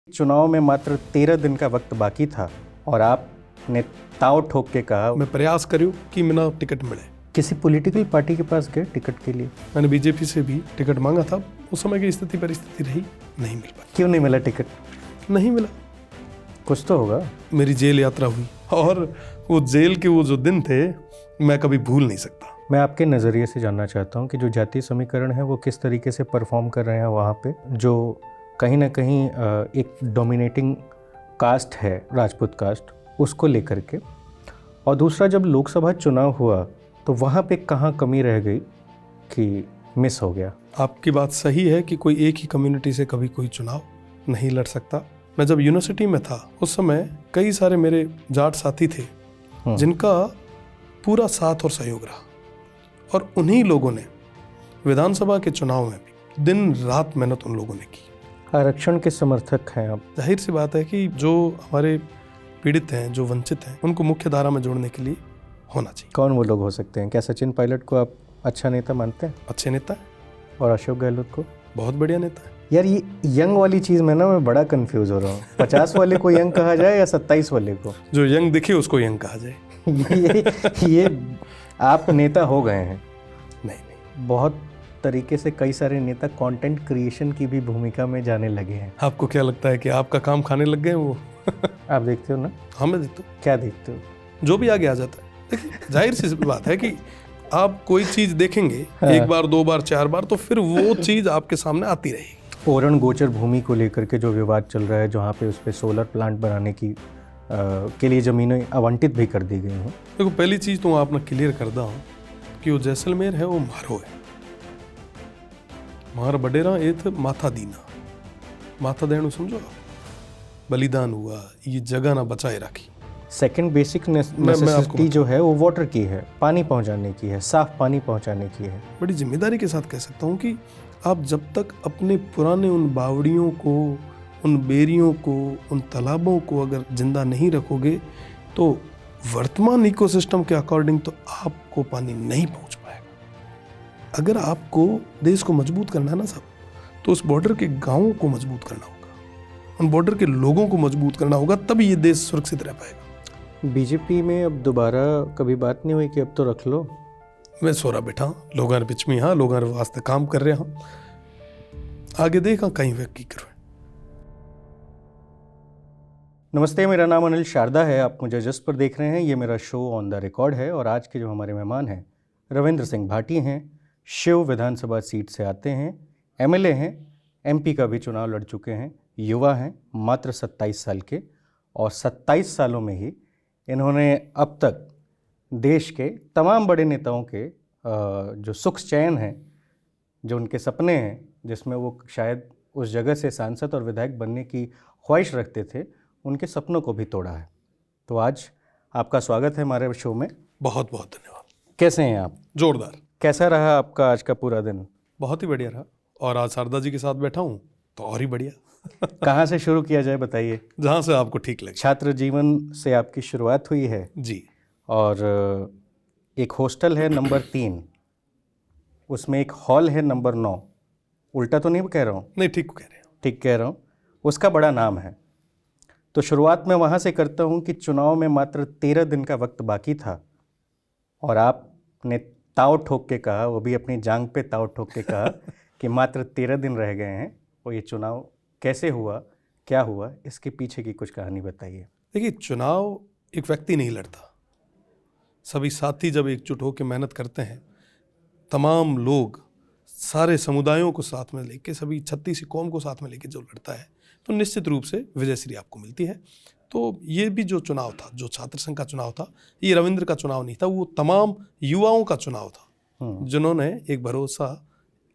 चुनाव में मात्र 13 दिन का वक्त बाकी था और आपने ताव ठोक के कहा मैं प्रयास करूँ कि मेरा टिकट मिले। किसी पॉलिटिकल पार्टी के पास गए टिकट के लिए? मैंने बीजेपी से भी टिकट मांगा था, उस समय की स्थिति परिस्थिति रही, नहीं मिल पाई। क्यों नहीं मिला टिकट? नहीं मिला। कुछ तो होगा। मेरी जेल यात्रा हुई और वो जेल के वो जो दिन थे मैं कभी भूल नहीं सकता। मैं आपके नज़रिए से जानना चाहता हूँ कि जो जातीय समीकरण है वो किस तरीके से परफॉर्म कर रहे हैं वहाँ पे, जो कहीं ना कहीं एक डोमिनेटिंग कास्ट है राजपूत कास्ट, उसको लेकर के। और दूसरा, जब लोकसभा चुनाव हुआ तो वहाँ पे कहाँ कमी रह गई कि मिस हो गया? आपकी बात सही है कि कोई एक ही कम्युनिटी से कभी कोई चुनाव नहीं लड़ सकता। मैं जब यूनिवर्सिटी में था उस समय कई सारे मेरे जाट साथी थे जिनका पूरा साथ और सहयोग रहा, और उन्हीं लोगों ने विधानसभा के चुनाव में भी दिन रात मेहनत उन लोगों ने की। आरक्षण के समर्थक हैं आप? जाहिर सी बात है कि जो हमारे पीड़ित हैं, जो वंचित हैं, उनको मुख्य धारा में जोड़ने के लिए होना चाहिए। कौन वो लोग हो सकते हैं? क्या सचिन पायलट को आप अच्छा नेता मानते हैं? अच्छे नेता है। और अशोक गहलोत को? बहुत बढ़िया नेता है। यार ये यंग वाली चीज़ में ना मैं बड़ा कंफ्यूज हो रहा हूँ। 50 वाले को यंग कहा जाए या 27 वाले को? जो यंग दिखे उसको यंग कहा जाए। ये आप नेता हो गए हैं। नहीं, बहुत तरीके से कई सारे नेता कंटेंट क्रिएशन की भी भूमिका में जाने लगे हैं। आपको क्या लगता है कि आपका काम खाने लग गए वो? आप देखते हो ना? हाँ मैं देखता हूँ। क्या देखते हो? जो भी आगे आ जाता है। देखिए, जाहिर सी बात है कि आप कोई चीज देखेंगे एक बार, दो बार, चार बार, तो फिर वो चीज आपके सामने आती रहेगी। ओरण गोचर भूमि को लेकर के जो विवाद चल रहा है, जहाँ पे उस पे सोलर प्लांट बनाने की के लिए ज़मीनें आवंटित भी कर दी गई हैं। देखो, पहली चीज तो आपने क्लियर कर दा कि वो जैसलमेर है वो मारो है। मार बडेरा एथ माथा दीना, माथा देणु समझो, बलिदान हुआ, ये जगह ना बचाए रखी। सेकंड बेसिक नेसेसिटी जो है वो वाटर की है, पानी पहुंचाने की है, साफ पानी पहुंचाने की है। बड़ी जिम्मेदारी के साथ कह सकता हूँ कि आप जब तक अपने पुराने उन बावड़ियों को, उन बेरियों को, उन तालाबों को अगर जिंदा नहीं रखोगे तो वर्तमान इकोसिस्टम के अकॉर्डिंग तो आपको पानी नहीं पहुंच पाएगा। अगर आपको देश को मजबूत करना है ना सब, तो उस बॉर्डर के गांवों को मजबूत करना होगा, उन बॉर्डर के लोगों को मजबूत करना होगा, तभी ये देश सुरक्षित रह पाएगा। बीजेपी में अब दोबारा कभी बात नहीं हुई कि अब तो रख लो? मैं सोरा बैठा लोगों बिच में, हाँ लोगों वास्ते काम कर रहा हूँ, आगे देखा कहीं वे की करो। नमस्ते, मेरा नाम अनिल शारदा है। आप मुझे जस्ट पर देख रहे हैं। ये मेरा शो ऑन द रिकॉर्ड है और आज के जो हमारे मेहमान हैं रविंद्र सिंह भाटी हैं। शिव विधानसभा सीट से आते हैं, एमएलए हैं, एमपी का भी चुनाव लड़ चुके हैं, युवा हैं, मात्र 27 साल के, और 27 सालों में ही इन्होंने अब तक देश के तमाम बड़े नेताओं के जो सुख चैन हैं, जो उनके सपने हैं, जिसमें वो शायद उस जगह से सांसद और विधायक बनने की ख्वाहिश रखते थे, उनके सपनों को भी तोड़ा है। तो आज आपका स्वागत है हमारे शो में। बहुत बहुत धन्यवाद। कैसे हैं आप? जोरदार। कैसा रहा आपका आज का पूरा दिन? बहुत ही बढ़िया रहा, और आज शारदा जी के साथ बैठा हूँ तो और ही बढ़िया। कहाँ से शुरू किया जाए बताइए? जहाँ से आपको ठीक लगे। छात्र जीवन से आपकी शुरुआत हुई है जी, और एक हॉस्टल है नंबर 3, उसमें एक हॉल है नंबर 9। उल्टा तो नहीं कह रहा हूँ? नहीं, ठीक कह रहे हैं। ठीक कह रहा हूँ। उसका बड़ा नाम है। तो शुरुआत मैं वहाँ से करता हूँ कि चुनाव में मात्र 13 दिन का वक्त बाकी था और आपने ताव ठोक के कहा, वो भी अपनी जांग पे ताव ठोक के कहा कि मात्र 13 दिन रह गए हैं। और ये चुनाव कैसे हुआ, क्या हुआ, इसके पीछे की कुछ कहानी बताइए। देखिए, चुनाव एक व्यक्ति नहीं लड़ता, सभी साथी जब एकजुट होकर मेहनत करते हैं, तमाम लोग सारे समुदायों को साथ में लेके, सभी 36 कौम को साथ में लेके जो लड़ता है, तो निश्चित रूप से विजयश्री आपको मिलती है। तो ये भी जो चुनाव था, जो छात्र संघ का चुनाव था, ये रविंद्र का चुनाव नहीं था, वो तमाम युवाओं का चुनाव था जिन्होंने एक भरोसा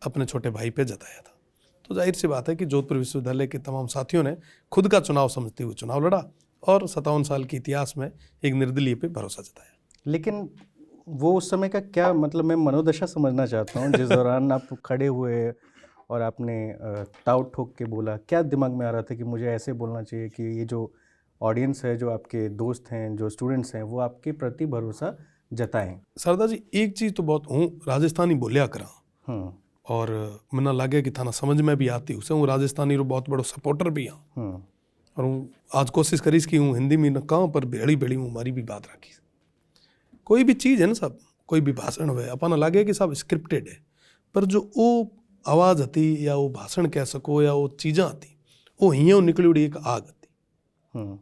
अपने छोटे भाई पे जताया था। तो जाहिर सी बात है कि जोधपुर विश्वविद्यालय के तमाम साथियों ने खुद का चुनाव समझते हुए चुनाव लड़ा और 57 साल के इतिहास में एक निर्दलीय पे भरोसा जताया। लेकिन वो उस समय का क्या मतलब, मैं मनोदशा समझना चाहता हूँ जिस दौरान आप खड़े हुए और आपने ताव ठोक के बोला, क्या दिमाग में आ रहा था कि मुझे ऐसे बोलना चाहिए कि ये जो ऑडियंस है, जो आपके दोस्त हैं, जो स्टूडेंट्स हैं, वो आपके प्रति भरोसा जताएं? सरदार जी, एक चीज़ तो बहुत हूँ राजस्थानी बोलिया करा, और मना लगे कि थाना समझ में भी आती, उसे हूँ राजस्थानी रो बहुत बड़ो सपोर्टर भी हाँ। और हूँ आज कोशिश करीस कि हूँ हिंदी में न कहाँ पर भेड़ी भेड़ी हूँ हमारी भी बात रखी। कोई भी चीज़ है ना साहब, कोई भी भाषण हुए अपन लगे कि साहब स्क्रिप्टेड है, पर जो वो आवाज़ हती या वो भाषण कह सको या वो चीज़ां हती वो हियों निकली उड़ी एक आग हती।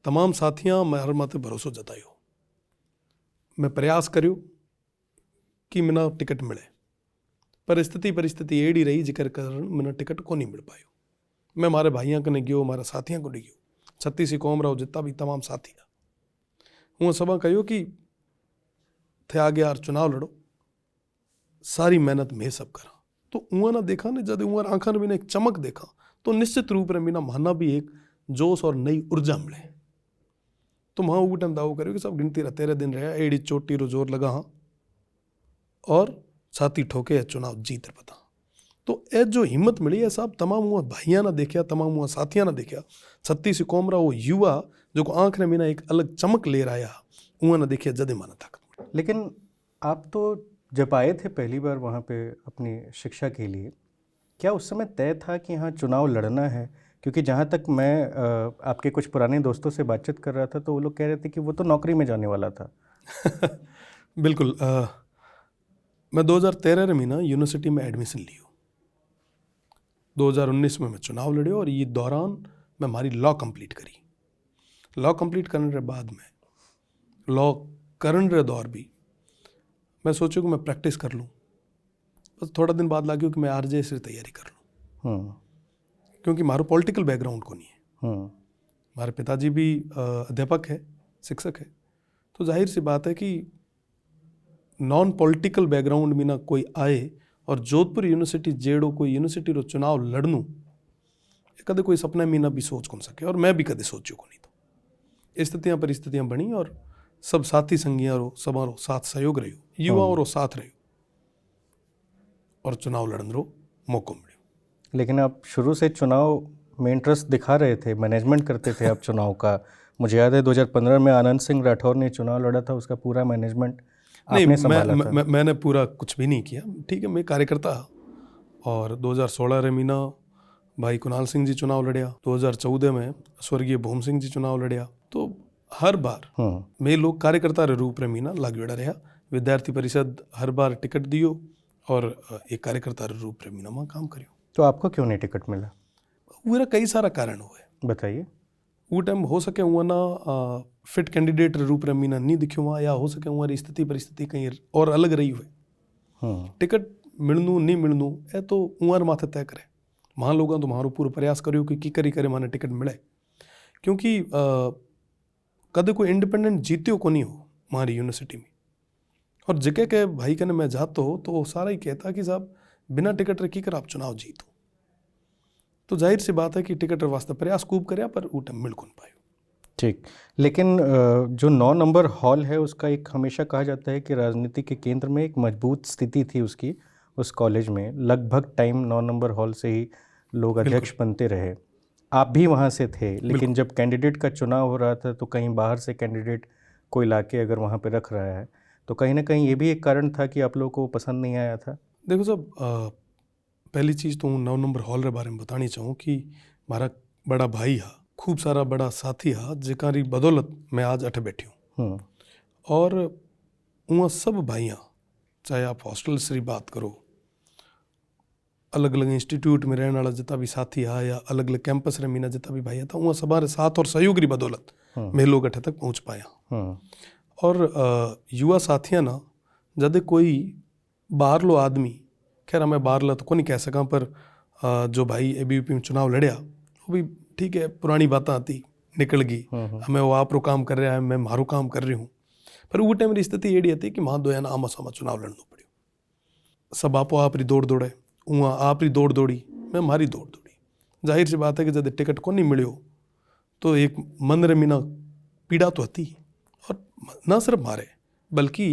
तमाम साथियाँ मार माते भरोसो जतायो, मैं प्रयास करियो कि मिना टिकट मिले, परिस्थिति एड़ी रही जिक्र कारण मिना टिकट को नहीं मिल पायो। मैं मारे भाइयों कने गयो, मारा साथियों को गयो, 36 कौम रहो जितना भी तमाम साथी हूँ सब कहो कि थे आगे यार चुनाव लड़ो, सारी मेहनत मैं सब करा। तो उहाँ ना देखा ने जब उहाँ आंखा ने भी एक चमक देखा तो निश्चित रूप से मीना माना भी एक जोश और नई ऊर्जा मिले। तो वहाँ वो टाइम दावो करो कि सब गिनती रहा 13 दिन रहा, एड़ी चोटी रो जोर लगा हाँ और छाती ठोके चुनाव जीत पता। तो ए जो हिम्मत मिली है साहब तमाम हुआ भाइयां ना देखा, तमाम हुआ साथियां ना देखा, 36 कौम रहा वो युवा जो को आंख ने मीना एक अलग चमक ले रहा है उहाँ ना देखिए जदे माना ताकत। लेकिन आप तो जब आए थे पहली बार वहाँ पे अपनी शिक्षा के लिए, क्या उस समय तय था कि हाँ चुनाव लड़ना है? क्योंकि जहाँ तक मैं आपके कुछ पुराने दोस्तों से बातचीत कर रहा था तो वो लोग कह रहे थे कि वो तो नौकरी में जाने वाला था। बिल्कुल। मैं 2013 में ना यूनिवर्सिटी में एडमिशन लियो, 2019 में मैं चुनाव लड़ियो और ये दौरान मैं हमारी लॉ कंप्लीट करी। लॉ कंप्लीट करने के बाद में लॉ करने के दौर भी मैं सोचो कि मैं प्रैक्टिस कर लूँ, बस थोड़ा दिन बाद लगे कि मैं आरजे से तैयारी कर लूँ, क्योंकि मारो पॉलिटिकल बैकग्राउंड को नहीं है। हमारे पिताजी भी अध्यापक है, शिक्षक है, तो जाहिर सी बात है कि नॉन पॉलिटिकल बैकग्राउंड में ना कोई आए और जोधपुर यूनिवर्सिटी जेड़ो कोई यूनिवर्सिटी रो चुनाव लड़नू कदे कोई सपना में ना भी सोच कौन सके, और मैं भी कदे सोचो को नहीं। तो स्थितियाँ परिस्थितियाँ बनी और सब साथी संगियाँ रो समारो साथ सहयोग रहो, युवाओं रो साथ रहो और चुनाव लड़न रो मौको मिलो। लेकिन आप शुरू से चुनाव में इंटरेस्ट दिखा रहे थे, मैनेजमेंट करते थे आप चुनाव का। मुझे याद है 2015 में आनंद सिंह राठौर ने चुनाव लड़ा था, उसका पूरा मैनेजमेंट आपने संभाला था। मैंने पूरा कुछ भी नहीं किया, ठीक है, मैं कार्यकर्ता। और 2016 में मीना भाई कुणाल सिंह जी चुनाव लड़िया, 2014 में स्वर्गीय भूम सिंह जी चुनाव लड़िया। तो हर बार मैं लोग कार्यकर्ता रे रूप में मीना लागेड़ा रहा। विद्यार्थी परिषद हर बार टिकट दियो और एक कार्यकर्ता रे रूप में मीना वहाँ काम करियो। तो आपको क्यों नहीं टिकट मिला? मेरा कई सारा कारण हुए, बताइए। वो टाइम हो सके हुआ ना फिट कैंडिडेट रूप में मीना नहीं दिखो हुआ, या हो सके हुआ स्थिति परिस्थिति कहीं और अलग रही हुए। टिकट मिलनू नहीं मिलनू ए तो उमर माथे तय करे। वहाँ लोगों तो मारो पूरा प्रयास करियो कि की करी करे माने टिकट मिले, क्योंकि कदे कोई इंडिपेंडेंट जीत्यो को नहीं हो हमारी यूनिवर्सिटी में। और जिके के भाई कने मैं जाता हो तो सारा ही कहता कि साहब बिना टिकट रे की कर आप चुनाव जीतो। तो जाहिर सी बात है कि टिकट वास्ते प्रयास खूब करे पर वो टाइम मिल कौन पायो। ठीक, लेकिन जो 9 नंबर हॉल है उसका एक हमेशा कहा जाता है कि राजनीति के केंद्र में एक मजबूत स्थिति थी उसकी, उस कॉलेज में लगभग टाइम 9 नंबर हॉल से ही लोग अध्यक्ष बनते रहे। आप भी वहाँ से थे, लेकिन जब कैंडिडेट का चुनाव हो रहा था तो कहीं बाहर से कैंडिडेट कोई लाके अगर वहाँ पे रख रहा है तो कहीं ना कहीं ये भी एक कारण था कि आप लोगों को पसंद नहीं आया था। देखो साहब, पहली चीज़ तो 9 नंबर हॉल के बारे में बतानी चाहूँ कि हमारा बड़ा भाई है, खूब सारा बड़ा साथी है, जिकारी बदौलत मैं आज अठे बैठी हूँ। और वहाँ सब भाइयाँ, चाहे आप हॉस्टल से बात करो, अलग अलग इंस्टीट्यूट में रहने वाला जितना भी साथी है, या अलग अलग कैंपस रे मीना जितना भी भाई था, वहाँ सबारे साथ और सहयोग की बदौलत मैं लोग अठे तक पहुँच पाया। और युवा साथियाँ ना जब कोई बाहर लो आदमी, खैर मैं बाहर ला तो को नहीं कह सका, पर जो भाई ABVP में चुनाव लड़िया वो भी ठीक है, पुरानी बातें आती निकल गई, हमें वो आप रो काम कर रहा है, मैं मारू काम कर रही हूँ। पर वो टाइम स्थिति एड़ी थी कि वहाँ दोया ना आमा सामा चुनाव लड़ना पड़ो। सब आपो आप री दौड़ दौड़े, वहाँ आप री दौड़ दौड़ी, मैं मारी दौड़ दौड़ी। जाहिर सी बात है कि जब टिकट को नहीं मिलो तो एक मन रे मीना पीड़ा तो आती। और ना सिर्फ मारे बल्कि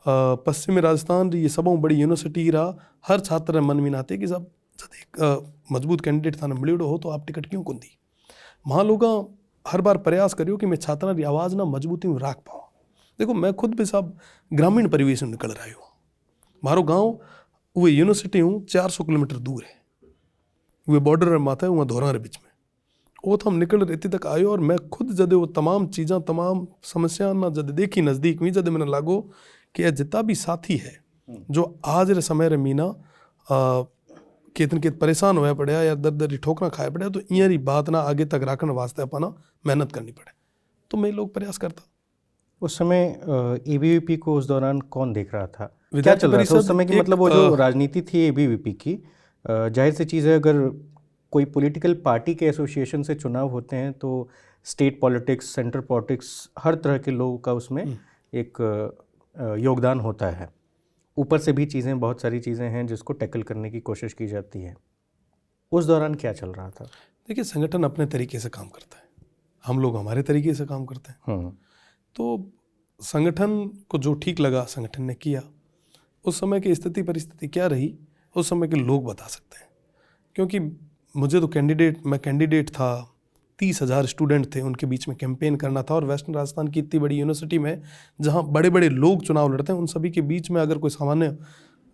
पश्चिमी राजस्थान ये सबों बड़ी यूनिवर्सिटी रहा, हर छात्र मन में आते कि सब जब एक मजबूत कैंडिडेट था ना मिलियो हो तो आप टिकट क्यों कौन दी। वहाँ लोग हर बार प्रयास करियो कि मैं छात्रा की आवाज़ ना मजबूती में राख पाऊँ। देखो मैं खुद भी साहब ग्रामीण परिवेश में निकल रहा हूँ, मारो गाँव वो यूनिवर्सिटी हूँ 400 किलोमीटर दूर है, वो बॉर्डर माता है वहाँ धोरा रे बीच में, वो तो हम निकल रेती तक आयो और मैं खुद जदे वो तमाम चीज़ां तमाम समस्या ना जदे देखी नज़दीक में जदे मैंने लागो कि यह जितना भी साथी है जो आज रे समय रे मीना केतन केत परेशान होया पड़या या दर दर ठोकरा खाया पड़या, तो इं बात ना आगे तक रखने वास्ते अपना मेहनत करनी पड़े, तो मैं लोग प्रयास करता। उस समय एबीवीपी को उस दौरान कौन देख रहा था, क्या विद्यार्थी चल रहा था उस परिषद समय की? एक, मतलब वो जो राजनीति थी एबीवीपी की, जाहिर सी चीज़ है, अगर कोई पॉलिटिकल पार्टी के एसोसिएशन से चुनाव होते हैं तो स्टेट पॉलिटिक्स, सेंट्रल पॉलिटिक्स, हर तरह के लोगों का उसमें एक योगदान होता है। ऊपर से भी चीज़ें, बहुत सारी चीज़ें हैं जिसको टैकल करने की कोशिश की जाती है। उस दौरान क्या चल रहा था? देखिए, संगठन अपने तरीके से काम करता है, हम लोग हमारे तरीके से काम करते हैं। तो संगठन को जो ठीक लगा संगठन ने किया। उस समय की स्थिति परिस्थिति क्या रही उस समय के लोग बता सकते हैं, क्योंकि मुझे तो मैं कैंडिडेट था, 30,000 स्टूडेंट थे, उनके बीच में कैंपेन करना था, और वेस्टर्न राजस्थान की इतनी बड़ी यूनिवर्सिटी में जहाँ बड़े बड़े लोग चुनाव लड़ते हैं, उन सभी के बीच में अगर कोई सामान्य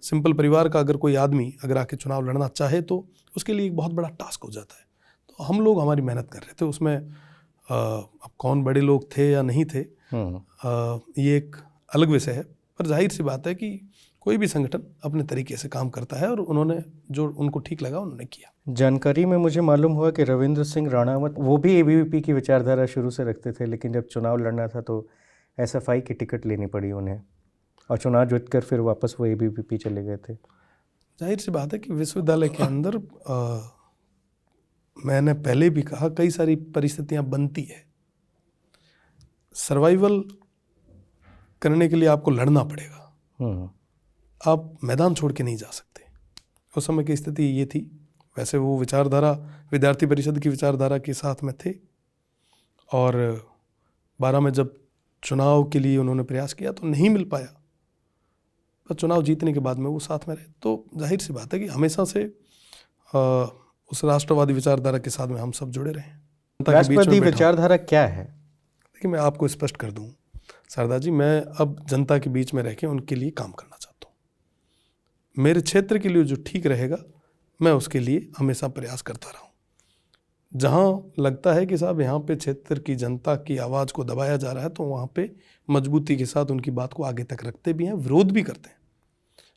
सिंपल परिवार का अगर कोई आदमी अगर आके चुनाव लड़ना चाहे तो उसके लिए एक बहुत बड़ा टास्क हो जाता है। तो हम लोग हमारी मेहनत कर रहे थे उसमें। अब कौन बड़े लोग थे या नहीं थे, ये एक अलग विषय है, पर जाहिर सी बात है कि कोई भी संगठन अपने तरीके से काम करता है, और उन्होंने जो उनको ठीक लगा उन्होंने किया। जानकारी में मुझे मालूम हुआ कि रविंद्र सिंह राणावत वो भी एबीवीपी की विचारधारा शुरू से रखते थे, लेकिन जब चुनाव लड़ना था तो एसएफआई की टिकट लेनी पड़ी उन्हें, और चुनाव जीतकर फिर वापस वो एबीवीपी चले गए थे। जाहिर सी बात है कि विश्वविद्यालय के अंदर मैंने पहले भी कहा, कई सारी परिस्थितियां बनती है, सर्वाइवल करने के लिए आपको लड़ना पड़ेगा, आप मैदान छोड़ के नहीं जा सकते। उस समय की स्थिति ये थी। वैसे वो विचारधारा विद्यार्थी परिषद की विचारधारा के साथ में थे, और 12 में जब चुनाव के लिए उन्होंने प्रयास किया तो नहीं मिल पाया, पर चुनाव जीतने के बाद में वो साथ में रहे। तो जाहिर सी बात है कि हमेशा से उस राष्ट्रवादी विचारधारा के साथ में हम सब जुड़े रहे। राष्ट्रवादी विचारधारा क्या है? देखिए, मैं आपको स्पष्ट कर दूं शारदा जी, मैं अब जनता के बीच में रह के उनके लिए काम करना चाहता हूँ। मेरे क्षेत्र के लिए जो ठीक रहेगा मैं उसके लिए हमेशा प्रयास करता रहा हूँ। जहाँ लगता है कि साहब यहाँ पे क्षेत्र की जनता की आवाज़ को दबाया जा रहा है, तो वहाँ पे मजबूती के साथ उनकी बात को आगे तक रखते भी हैं, विरोध भी करते हैं,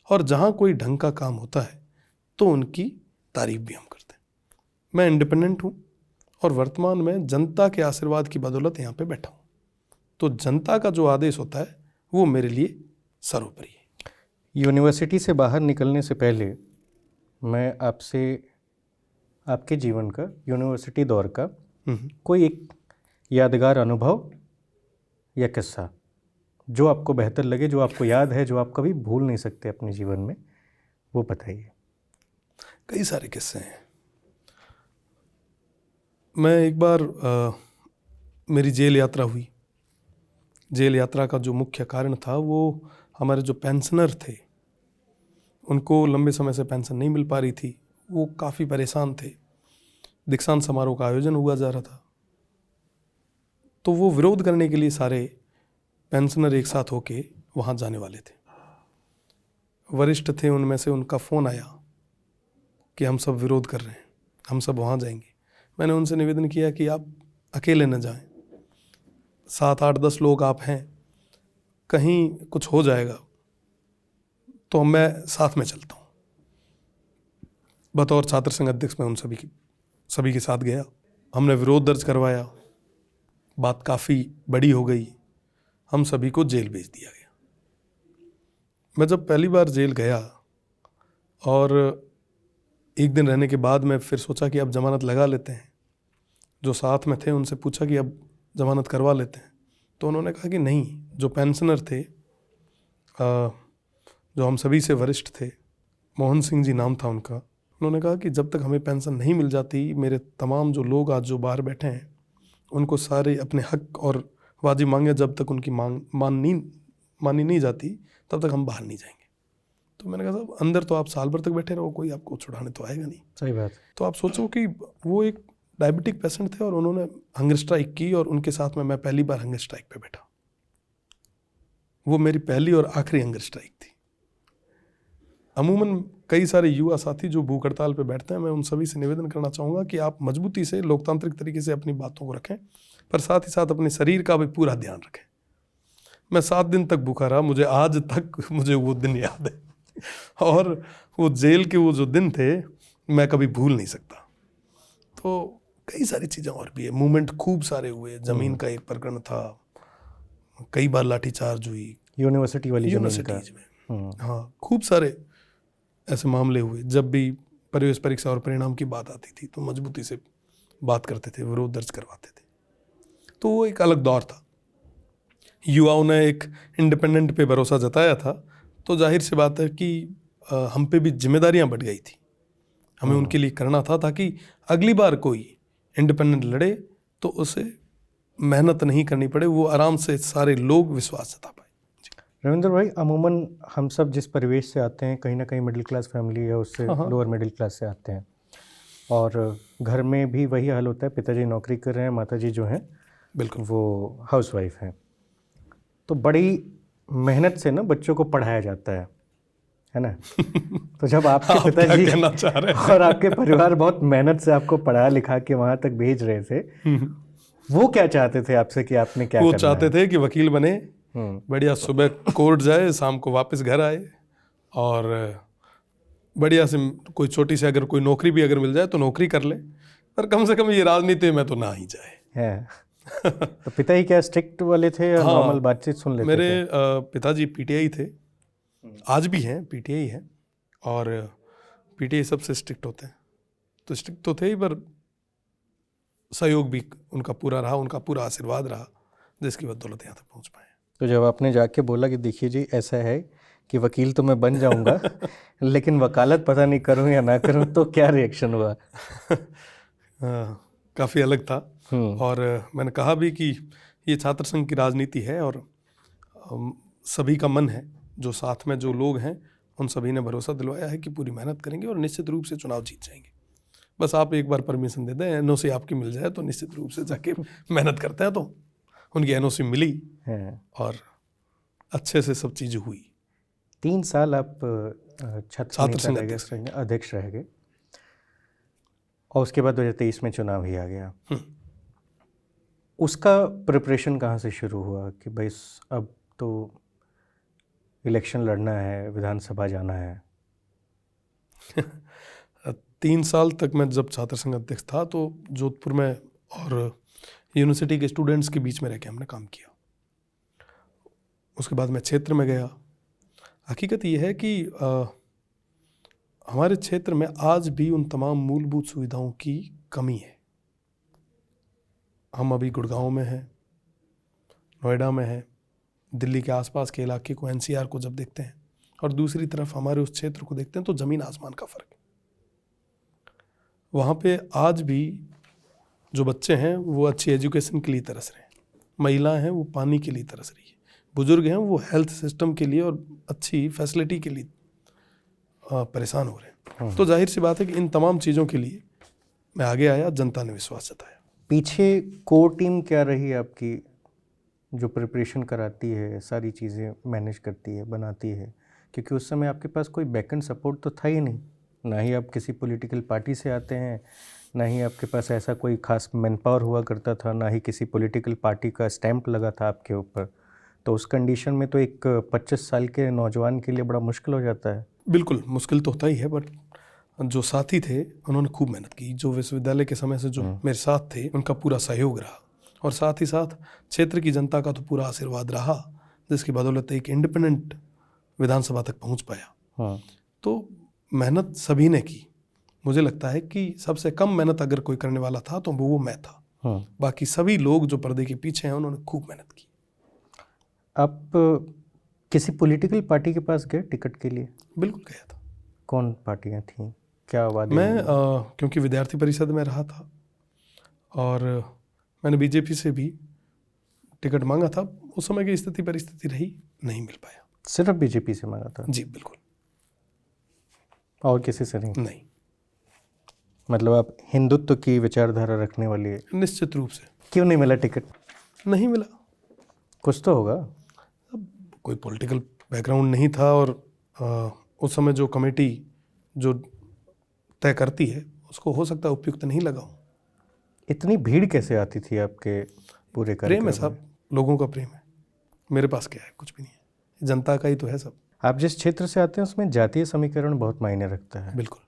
और जहाँ कोई ढंग का काम होता है तो उनकी तारीफ भी हम करते हैं। मैं इंडिपेंडेंट हूँ, और वर्तमान में जनता के आशीर्वाद की बदौलत यहाँ पे बैठा हूँ, तो जनता का जो आदेश होता है वो मेरे लिए सर्वोपरि है। यूनिवर्सिटी से बाहर निकलने से पहले मैं आपसे आपके जीवन का, यूनिवर्सिटी दौर का कोई एक यादगार अनुभव या किस्सा जो आपको बेहतर लगे, जो आपको याद है, जो आप कभी भूल नहीं सकते अपने जीवन में, वो बताइए। कई सारे किस्से हैं। मैं एक बार मेरी जेल यात्रा हुई। जेल यात्रा का जो मुख्य कारण था वो हमारे जो पेंशनर थे, उनको लंबे समय से पेंशन नहीं मिल पा रही थी, वो काफ़ी परेशान थे। दीक्षांत समारोह का आयोजन हुआ जा रहा था, तो वो विरोध करने के लिए सारे पेंशनर एक साथ होके वहाँ जाने वाले थे। वरिष्ठ थे उनमें से, उनका फ़ोन आया कि हम सब विरोध कर रहे हैं, हम सब वहाँ जाएंगे। मैंने उनसे निवेदन किया कि आप अकेले न जाएं, 7, 8, 10 लोग आप हैं, कहीं कुछ हो जाएगा तो मैं साथ में चलता हूँ। बतौर छात्र संघ अध्यक्ष मैं उन सभी के साथ गया। हमने विरोध दर्ज करवाया, बात काफ़ी बड़ी हो गई, हम सभी को जेल भेज दिया गया। मैं जब पहली बार जेल गया और एक दिन रहने के बाद मैं फिर सोचा कि अब जमानत लगा लेते हैं। जो साथ में थे उनसे पूछा कि अब जमानत करवा लेते हैं, तो उन्होंने कहा कि नहीं। जो पेंशनर थे, जो हम सभी से वरिष्ठ थे, मोहन सिंह जी नाम था उनका, उन्होंने कहा कि जब तक हमें पेंशन नहीं मिल जाती, मेरे तमाम जो लोग आज जो बाहर बैठे हैं उनको सारे अपने हक और वाजिब मांगे जब तक उनकी मानी नहीं जाती तब तक हम बाहर नहीं जाएंगे। तो मैंने कहा साहब, अंदर तो आप साल भर तक बैठे रहो, कोई आपको छुड़ाने तो आएगा नहीं। सही बात। तो आप सोचो कि वो एक डायबिटिक पेशेंट थे और उन्होंने हंगर स्ट्राइक की, और उनके साथ में मैं पहली बार हंगर स्ट्राइक पे बैठा। वो मेरी पहली और आखिरी हंगर स्ट्राइक थी। अमूमन कई सारे युवा साथी जो भूख हड़ताल पे बैठते हैं, मैं उन सभी से निवेदन करना चाहूँगा कि आप मजबूती से लोकतांत्रिक तरीके से अपनी बातों को रखें, पर साथ ही साथ अपने शरीर का भी पूरा ध्यान रखें। मैं 7 दिन तक भूखा रहा, मुझे आज तक मुझे वो दिन याद है और वो जेल के वो जो दिन थे मैं कभी भूल नहीं सकता। तो कई सारी चीज़ें और भी है, मूवमेंट खूब सारे हुए, ज़मीन का एक प्रकरण था, कई बार लाठीचार्ज हुई यूनिवर्सिटी वाली ज़मीन का। यूनिवर्सिटीज में। हाँ, खूब सारे ऐसे मामले हुए। जब भी प्रवेश परीक्षा और परिणाम की बात आती थी तो मजबूती से बात करते थे, विरोध दर्ज करवाते थे। तो वो एक अलग दौर था। युवाओं ने एक इंडिपेंडेंट पे भरोसा जताया था, तो जाहिर सी बात है कि हम पे भी जिम्मेदारियां बढ़ गई थी। हमें उनके लिए करना था ताकि अगली बार कोई इंडिपेंडेंट लड़े तो उसे मेहनत नहीं करनी पड़े, वो आराम से सारे लोग विश्वास जता पाए। रविंद्र भाई, अमूमन हम सब जिस परिवेश से आते हैं, कहीं ना कहीं मिडिल क्लास फैमिली है, उससे लोअर मिडिल क्लास से आते हैं, और घर में भी वही हाल होता है, पिताजी नौकरी कर रहे हैं, माताजी जो हैं बिल्कुल वो हाउसवाइफ हैं। तो बड़ी मेहनत से ना बच्चों को पढ़ाया जाता है ना। तो जब आपके आप क्या पिताजी कहना चाह रहे हैं? और आपके परिवार बहुत मेहनत से आपको पढ़ा लिखा के वहाँ तक भेज रहे थे, वो क्या चाहते थे आपसे कि आपने क्या वो करना चाहते थे कि वकील बने, बढ़िया सुबह कोर्ट जाए, शाम को वापस घर आए, और बढ़िया से कोई छोटी सी अगर कोई नौकरी भी अगर मिल जाए तो नौकरी कर ले, पर कम से कम ये राजनीति में तो ना ही जाए। है? तो पिताजी क्या स्ट्रिक्ट वाले थे या हाँ, नॉर्मल बातचीत सुन लेते मेरे थे? पिताजी पीटीआई थे, आज भी हैं, पीटीआई हैं, और पीटीआई सबसे स्ट्रिक्ट होते हैं। तो स्ट्रिक्ट तो थे ही, पर सहयोग भी उनका पूरा रहा, उनका पूरा आशीर्वाद रहा, जिसकी बदौलत यहाँ तक पहुँच पाए। तो जब आपने जाके बोला कि देखिए जी ऐसा है कि वकील तो मैं बन जाऊंगा लेकिन वकालत पता नहीं करूं या ना करूं, तो क्या रिएक्शन हुआ? काफ़ी अलग था, और मैंने कहा भी कि ये छात्र संघ की राजनीति है, और सभी का मन है, जो साथ में जो लोग हैं उन सभी ने भरोसा दिलवाया है कि पूरी मेहनत करेंगे और निश्चित रूप से चुनाव जीत जाएंगे। बस आप एक बार परमिशन दे दें, एनओसी आपकी मिल जाए तो निश्चित रूप से जाके मेहनत करते हैं। तो उनकी एनओसी मिली है। और अच्छे से सब चीज़ें हुई। 3 साल आप छात्र संघ अध्यक्ष रह गए, और उसके बाद 2023 में चुनाव ही आ गया। उसका प्रिपरेशन कहाँ से शुरू हुआ कि भाई अब तो इलेक्शन लड़ना है, विधानसभा जाना है? 3 साल तक मैं जब छात्र संघ अध्यक्ष था तो जोधपुर में और यूनिवर्सिटी के स्टूडेंट्स के बीच में रह के हमने काम किया। उसके बाद मैं क्षेत्र में गया। हकीकत ये है कि हमारे क्षेत्र में आज भी उन तमाम मूलभूत सुविधाओं की कमी है। हम अभी गुड़गांव में हैं, नोएडा में हैं, दिल्ली के आसपास के इलाके को, एनसीआर को जब देखते हैं, और दूसरी तरफ हमारे उस क्षेत्र को देखते हैं, तो ज़मीन आसमान का फ़र्क है। वहाँ पे आज भी जो बच्चे हैं वो अच्छी एजुकेशन के लिए तरस रहे हैं, महिलाएं हैं वो पानी के लिए तरस रही है, बुजुर्ग हैं वो हेल्थ सिस्टम के लिए और अच्छी फैसिलिटी के लिए परेशान हो रहे हैं। तो जाहिर सी बात है कि इन तमाम चीज़ों के लिए मैं आगे आया, जनता ने विश्वास जताया। पीछे कोर टीम क्या रही आपकी, जो प्रिपरेशन कराती है, सारी चीज़ें मैनेज करती है, बनाती है? क्योंकि उस समय आपके पास कोई बैकएंड सपोर्ट तो था ही नहीं, ना ही आप किसी पॉलिटिकल पार्टी से आते हैं, ना ही आपके पास ऐसा कोई खास मैन पावर हुआ करता था, ना ही किसी पॉलिटिकल पार्टी का स्टैंप लगा था आपके ऊपर। तो उस कंडीशन में तो एक 25 साल के नौजवान के लिए बड़ा मुश्किल हो जाता है। बिल्कुल मुश्किल तो होता ही है, बट जो साथी थे उन्होंने खूब मेहनत की। जो विश्वविद्यालय के समय से जो मेरे साथ थे उनका पूरा सहयोग रहा, और साथ ही साथ क्षेत्र की जनता का तो पूरा आशीर्वाद रहा, जिसकी बदौलत एक इंडिपेंडेंट विधानसभा तक पहुंच पाया। तो मेहनत सभी ने की। मुझे लगता है कि सबसे कम मेहनत अगर कोई करने वाला था तो वो मैं था। बाकी सभी लोग जो पर्दे के पीछे हैं उन्होंने खूब मेहनत की। आप किसी पॉलिटिकल पार्टी के पास गए टिकट के लिए? बिल्कुल गया था। कौन पार्टियां थीं, क्या वादे? मैं क्योंकि विद्यार्थी परिषद में रहा था और मैंने बीजेपी से भी टिकट मांगा था। उस समय की स्थिति परिस्थिति रही, नहीं मिल पाया। सिर्फ बीजेपी से मांगा था? जी बिल्कुल। और किसी से नहीं? नहीं। मतलब आप हिंदुत्व की विचारधारा रखने वाली? निश्चित रूप से। क्यों नहीं मिला टिकट? नहीं मिला। कुछ तो होगा। अब कोई पॉलिटिकल बैकग्राउंड नहीं था, और उस समय जो कमेटी जो तय करती है उसको हो सकता है उपयुक्त नहीं लगा हो। इतनी भीड़ कैसे आती थी आपके पूरे प्रेम है कार्यक्रम में? साहब, लोगों का प्रेम है। मेरे पास क्या है, कुछ भी नहीं है, जनता का ही तो है सब। आप जिस क्षेत्र से आते हैं उसमें जातीय समीकरण बहुत मायने रखता है। बिल्कुल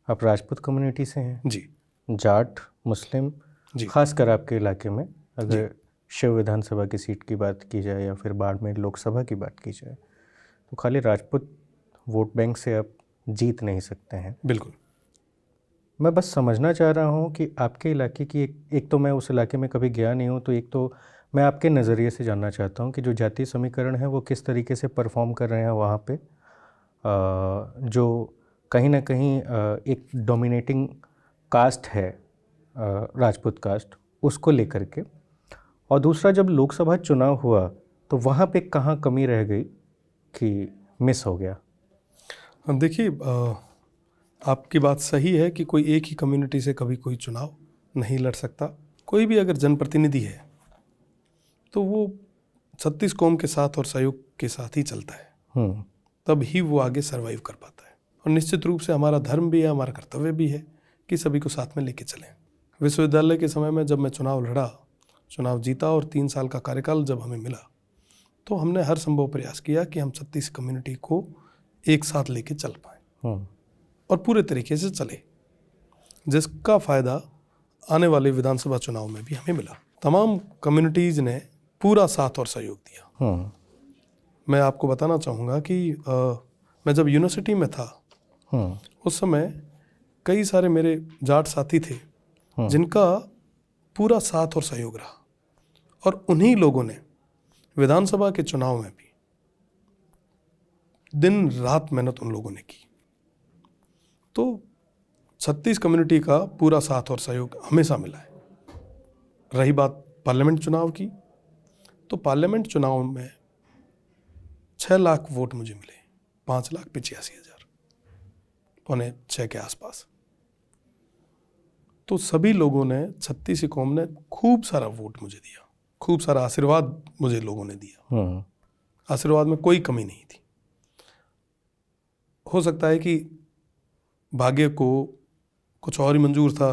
आप राजपूत कम्युनिटी से हैं, जी। जाट, मुस्लिम, जी खासकर आपके इलाके में अगर शिव विधानसभा की सीट की बात की जाए या फिर बाड़मेर लोकसभा की बात की जाए तो खाली राजपूत वोट बैंक से आप जीत नहीं सकते हैं। बिल्कुल। मैं बस समझना चाह रहा हूँ कि आपके इलाके की एक तो मैं उस इलाके में कभी गया नहीं हूँ, तो एक तो मैं आपके नज़रिए से जानना चाहता हूँ कि जो जातीय समीकरण है वो किस तरीके से परफॉर्म कर रहे हैं वहाँ पे, जो कहीं ना कहीं एक डोमिनेटिंग कास्ट है राजपूत कास्ट, उसको लेकर के। और दूसरा, जब लोकसभा चुनाव हुआ तो वहाँ पे कहाँ कमी रह गई कि मिस हो गया? देखिए, आपकी बात सही है कि कोई एक ही कम्युनिटी से कभी कोई चुनाव नहीं लड़ सकता। कोई भी अगर जनप्रतिनिधि है तो वो 36 कौम के साथ और सहयोग के साथ ही चलता है, तब ही वो आगे सरवाइव कर पाता है। और निश्चित रूप से हमारा धर्म भी है, हमारा कर्तव्य भी है कि सभी को साथ में लेके चलें। विश्वविद्यालय के समय में जब मैं चुनाव लड़ा, चुनाव जीता और 3 साल का कार्यकाल जब हमें मिला तो हमने हर संभव प्रयास किया कि हम 36 कम्युनिटी को एक साथ लेके चल पाएँ और पूरे तरीके से चले, जिसका फ़ायदा आने वाले विधानसभा चुनाव में भी हमें मिला। तमाम कम्युनिटीज़ ने पूरा साथ और सहयोग दिया। मैं आपको बताना चाहूँगा कि मैं जब यूनिवर्सिटी में था उस समय कई सारे मेरे जाट साथी थे जिनका पूरा साथ और सहयोग रहा, और उन्हीं लोगों ने विधानसभा के चुनाव में भी दिन रात मेहनत उन लोगों ने की। तो 36 कम्युनिटी का पूरा साथ और सहयोग हमेशा मिला है। रही बात पार्लियामेंट चुनाव की, तो पार्लियामेंट चुनाव में 6 लाख वोट मुझे मिले, 5,85,000, 5.6 के आसपास। तो सभी लोगों ने, 36 कौम ने खूब सारा वोट मुझे दिया, खूब सारा आशीर्वाद मुझे लोगों ने दिया। आशीर्वाद में कोई कमी नहीं थी। हो सकता है कि भाग्य को कुछ और ही मंजूर था,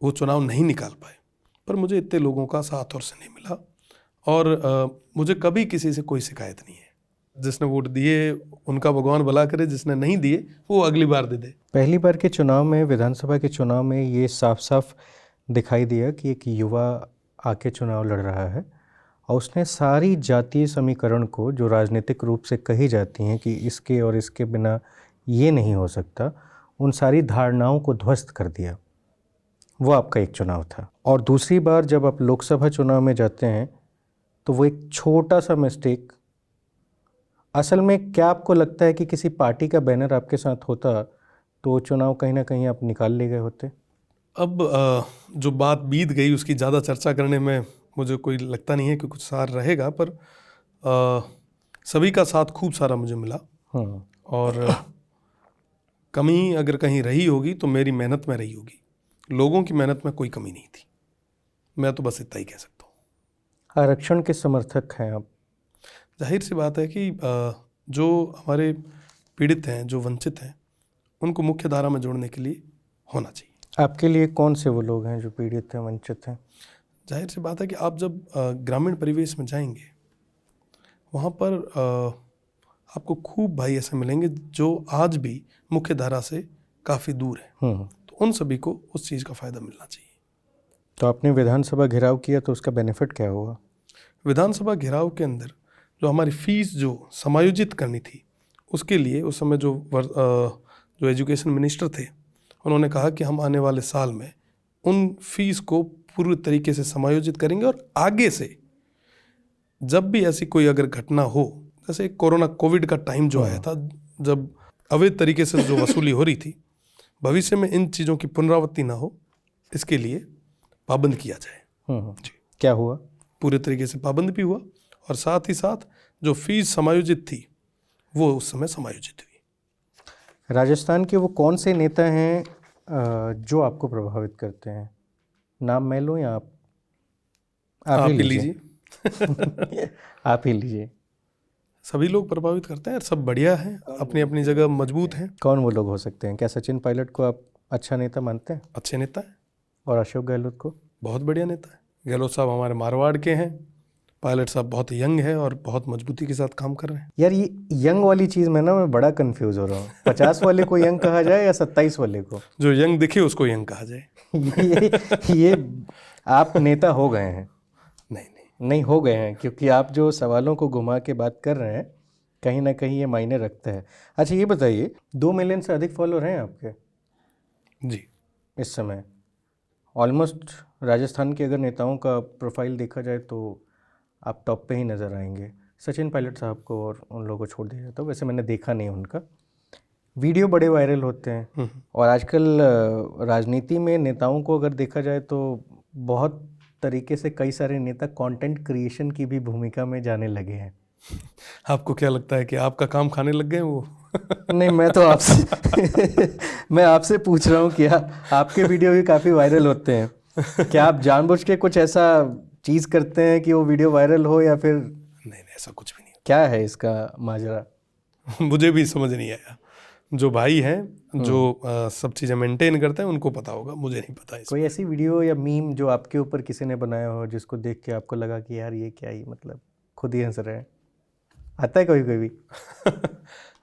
वो चुनाव नहीं निकाल पाए, पर मुझे इतने लोगों का साथ और स्नेह मिला और मुझे कभी किसी से कोई शिकायत नहीं है। जिसने वोट दिए उनका भगवान भला करे, जिसने नहीं दिए वो अगली बार दे दे। पहली बार के चुनाव में, विधानसभा के चुनाव में ये साफ साफ दिखाई दिया कि एक युवा आके चुनाव लड़ रहा है और उसने सारी जातीय समीकरण को, जो राजनीतिक रूप से कही जाती हैं कि इसके और इसके बिना ये नहीं हो सकता, उन सारी धारणाओं को ध्वस्त कर दिया। वो आपका एक चुनाव था। और दूसरी बार जब आप लोकसभा चुनाव में जाते हैं तो वो एक छोटा सा मिस्टेक, असल में क्या आपको लगता है कि किसी पार्टी का बैनर आपके साथ होता तो चुनाव कहीं ना कहीं आप निकाल ले गए होते? अब जो बात बीत गई उसकी ज़्यादा चर्चा करने में मुझे कोई लगता नहीं है कि कुछ सार रहेगा, पर सभी का साथ खूब सारा मुझे मिला। और कमी अगर कहीं रही होगी तो मेरी मेहनत में रही होगी, लोगों की मेहनत में कोई कमी नहीं थी। मैं तो बस इतना ही कह सकता हूँ। आरक्षण के समर्थक हैं आप? जाहिर सी बात है कि जो हमारे पीड़ित हैं, जो वंचित हैं, उनको मुख्य धारा में जोड़ने के लिए होना चाहिए। आपके लिए कौन से वो लोग हैं जो पीड़ित हैं, वंचित हैं? जाहिर सी बात है कि आप जब ग्रामीण परिवेश में जाएंगे वहाँ पर आपको खूब भाई ऐसे मिलेंगे जो आज भी मुख्य धारा से काफ़ी दूर है। तो उन सभी को उस चीज़ का फ़ायदा मिलना चाहिए। तो आपने विधानसभा घेराव किया तो उसका बेनिफिट क्या हुआ? विधानसभा घेराव के अंदर जो हमारी फीस जो समायोजित करनी थी, उसके लिए उस समय जो एजुकेशन मिनिस्टर थे, उन्होंने कहा कि हम आने वाले साल में उन फीस को पूरी तरीके से समायोजित करेंगे और आगे से जब भी ऐसी कोई अगर घटना हो, जैसे कोविड का टाइम जो आया था, जब अवैध तरीके से जो वसूली हो रही थी, भविष्य में इन चीज़ों की पुनरावृत्ति ना हो, इसके लिए पाबंद किया जाए। जी, क्या हुआ? पूरे तरीके से पाबंद भी हुआ और साथ ही साथ जो फीस समायोजित थी वो उस समय समायोजित हुई। राजस्थान के वो कौन से नेता हैं जो आपको प्रभावित करते हैं? नाम मैं लूँ या आप ही लीजिए? आप ही लीजिए। सभी लोग प्रभावित करते हैं, सब बढ़िया हैं, अपनी अपनी जगह मजबूत हैं। कौन वो लोग हो सकते हैं? क्या सचिन पायलट को आप अच्छा नेता मानते हैं? अच्छे नेता हैं, और अशोक गहलोत को? बहुत बढ़िया नेता है। गहलोत साहब हमारे मारवाड़ के हैं, पायलट साहब बहुत यंग है और बहुत मजबूती के साथ काम कर रहे हैं। यार ये यंग वाली चीज़ में ना मैं बड़ा कंफ्यूज हो रहा हूँ। 50 वाले को यंग कहा जाए या 27 वाले को? जो यंग दिखे उसको यंग कहा जाए। ये आप नेता हो गए हैं? नहीं, हो गए हैं, क्योंकि आप जो सवालों को घुमा के बात कर रहे हैं कहीं ना कहीं ये मायने रखता है। अच्छा ये बताइए, 2 मिलियन से अधिक फॉलोअर हैं आपके जी। इस समय? ऑलमोस्ट राजस्थान के अगर नेताओं का प्रोफाइल देखा जाए तो आप टॉप पे ही नज़र आएंगे। सचिन पायलट साहब को और उन लोगों को छोड़ दिया जाता, वैसे मैंने देखा नहीं उनका। वीडियो बड़े वायरल होते हैं और आजकल राजनीति में नेताओं को अगर देखा जाए तो बहुत तरीके से कई सारे नेता कंटेंट क्रिएशन की भी भूमिका में जाने लगे हैं। आपको क्या लगता है कि आपका काम खाने लग गए वो? नहीं, मैं तो आपसे मैं आपसे पूछ रहा हूँ, क्या आपके वीडियो भी काफ़ी वायरल होते हैं? क्या आप जानबूझ के कुछ ऐसा चीज़ करते हैं कि वो वीडियो वायरल हो, या फिर नहीं, ऐसा कुछ भी नहीं। क्या है इसका माजरा? मुझे भी समझ नहीं आया। जो भाई हैं जो सब चीज़ें मेंटेन करते हैं उनको पता होगा, मुझे नहीं पता। कोई ऐसी वीडियो या मीम जो आपके ऊपर किसी ने बनाया हो जिसको देख के आपको लगा कि यार ये क्या ही, मतलब खुद ही हंस रहे हैं? आता है कभी कभी?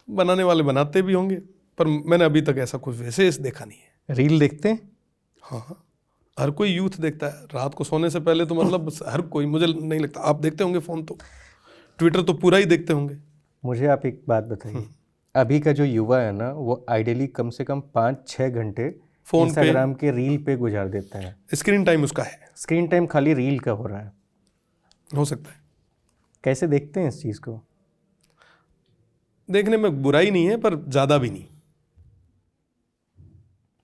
बनाने वाले बनाते भी होंगे, पर मैंने अभी तक ऐसा कुछ विशेष देखा नहीं है। रील देखते हैं? हाँ, हर कोई यूथ देखता है रात को सोने से पहले, तो मतलब हर कोई, मुझे नहीं लगता। आप देखते होंगे फ़ोन, तो ट्विटर तो पूरा ही देखते होंगे। मुझे आप एक बात बताइए, अभी का जो युवा है ना, वो आइडियली कम से कम 5-6 घंटे फ़ोन इंस्टाग्राम के रील पे गुजार देता है। स्क्रीन टाइम उसका है। स्क्रीन टाइम खाली रील का हो रहा है। हो सकता है। कैसे देखते हैं इस चीज़ को? देखने में बुराई नहीं है, पर ज़्यादा भी नहीं।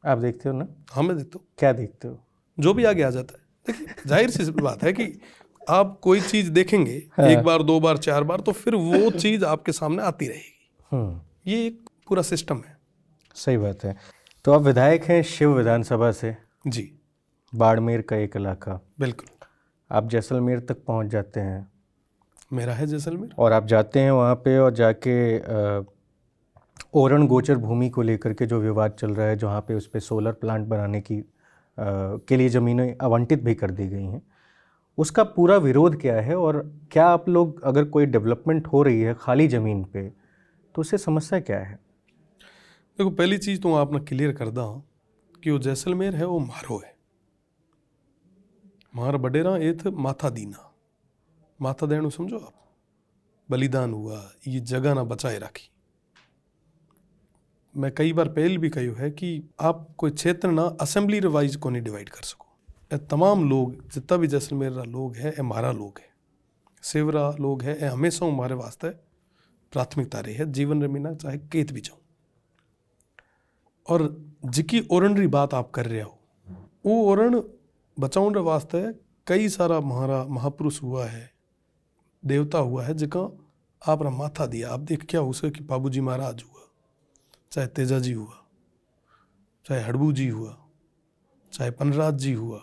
आप देखते हो ना? हाँ, मैं देखता हूँ। क्या देखते हो? जो भी आगे आ जाता है। देखिए, जाहिर सी बात है कि आप कोई चीज़ देखेंगे एक बार, 2 बार, 4 बार, तो फिर वो चीज़ आपके सामने आती रहेगी। ये एक पूरा सिस्टम है। सही बात है। तो आप विधायक हैं शिव विधानसभा से, जी, बाड़मेर का एक इलाका। बिल्कुल। आप जैसलमेर तक पहुंच जाते हैं, मेरा है जैसलमेर। और आप जाते हैं वहाँ पे और जाके ओरण गोचर भूमि को लेकर के जो विवाद चल रहा है, जहाँ पे उस पर सोलर प्लांट बनाने की के लिए ज़मीनें आवंटित भी कर दी गई हैं, उसका पूरा विरोध क्या है? और क्या आप लोग, अगर कोई डेवलपमेंट हो रही है खाली ज़मीन पे, तो उससे समस्या क्या है? देखो, पहली चीज़ तो आपने क्लियर कर दा कि वो जैसलमेर है, वो मारो है। मार बडेरा एथ माथा दीना, माथा देणु समझो आप, बलिदान हुआ, ये जगह ना बचाए रखी। मैं कई बार पहल भी कही है कि आप कोई क्षेत्र ना असेंबली रिवाइज को नहीं डिवाइड कर सको। ये तमाम लोग, जितना भी जैसलमेर लोग है, ये हमारा लोग है, सेवरा लोग है, ये हमेशा हमारे वास्ते प्राथमिकता रही है। जीवन रमीना चाहे केत भी जाऊँ। और जिकी ओरणरी बात आप कर रहे हो, वो ओरण बचाने वास्ते कई सारा महापुरुष हुआ है, देवता हुआ है, जिका आप माथा दिया। आप देख क्या उसे कि बाबूजी महाराज हुआ, चाहे तेजाजी हुआ, चाहे हड़बू जी हुआ, चाहे पनराज जी हुआ,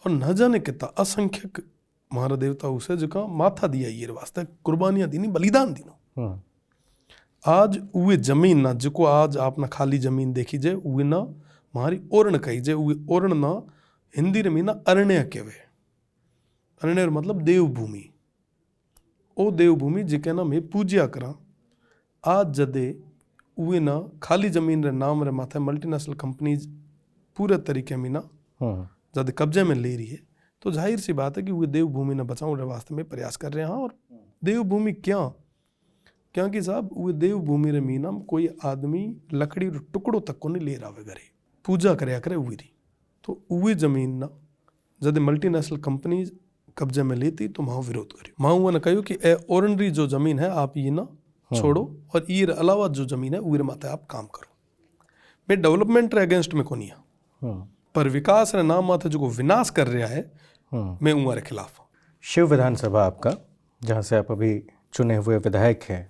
और न जाने कितना असंख्यक महारा देवता उसे जिका माथा दिया, ये वास्ते कुर्बानियां दीनी, बलिदान दीनो। आज उवे जमीन ना, जिको आज आप ना खाली जमीन देखी जाए, उवे ना हमारी ओरण कही जाए। उवे ओरण ना हिंदी में ना अरण्य कहवे। अरण्य मतलब देवभूमि। ओ देवभूमि जिके ना मैं पूजा करा, आज जदे उवे ना खाली जमीन रे नाम रे माथे मल्टीनेशनल कंपनीज पूरे तरीके में ना जद कब्जे में ले रही है, तो जाहिर सी बात है कि वो देवभूमि ना बचाने वास्ते में प्रयास कर रहे हैं। और देवभूमि क्योंकि साहब वो देवभूमि रे मीना कोई आदमी लकड़ी रो टुकड़ों तक को नहीं ले रहा घरे, पूजा करया करे उरी। तो उवे जमीन ना जब मल्टीनेशनल कंपनीज कब्जे में लेती, तो वहाँ विरोध करी। वहाँ ने कहो कि ए ओरनरी जो जमीन है आप ये ना छोड़ो, और ये अलावा जो जमीन है उरे माते आप काम करो। मैं डेवलपमेंट रे अगेंस्ट में को नहीं, पर विकास रे नाम माते जो विनाश कर रहा है, मैं उनके खिलाफ हूँ। शिव विधानसभा आपका, जहाँ से आप अभी चुने हुए विधायक हैं,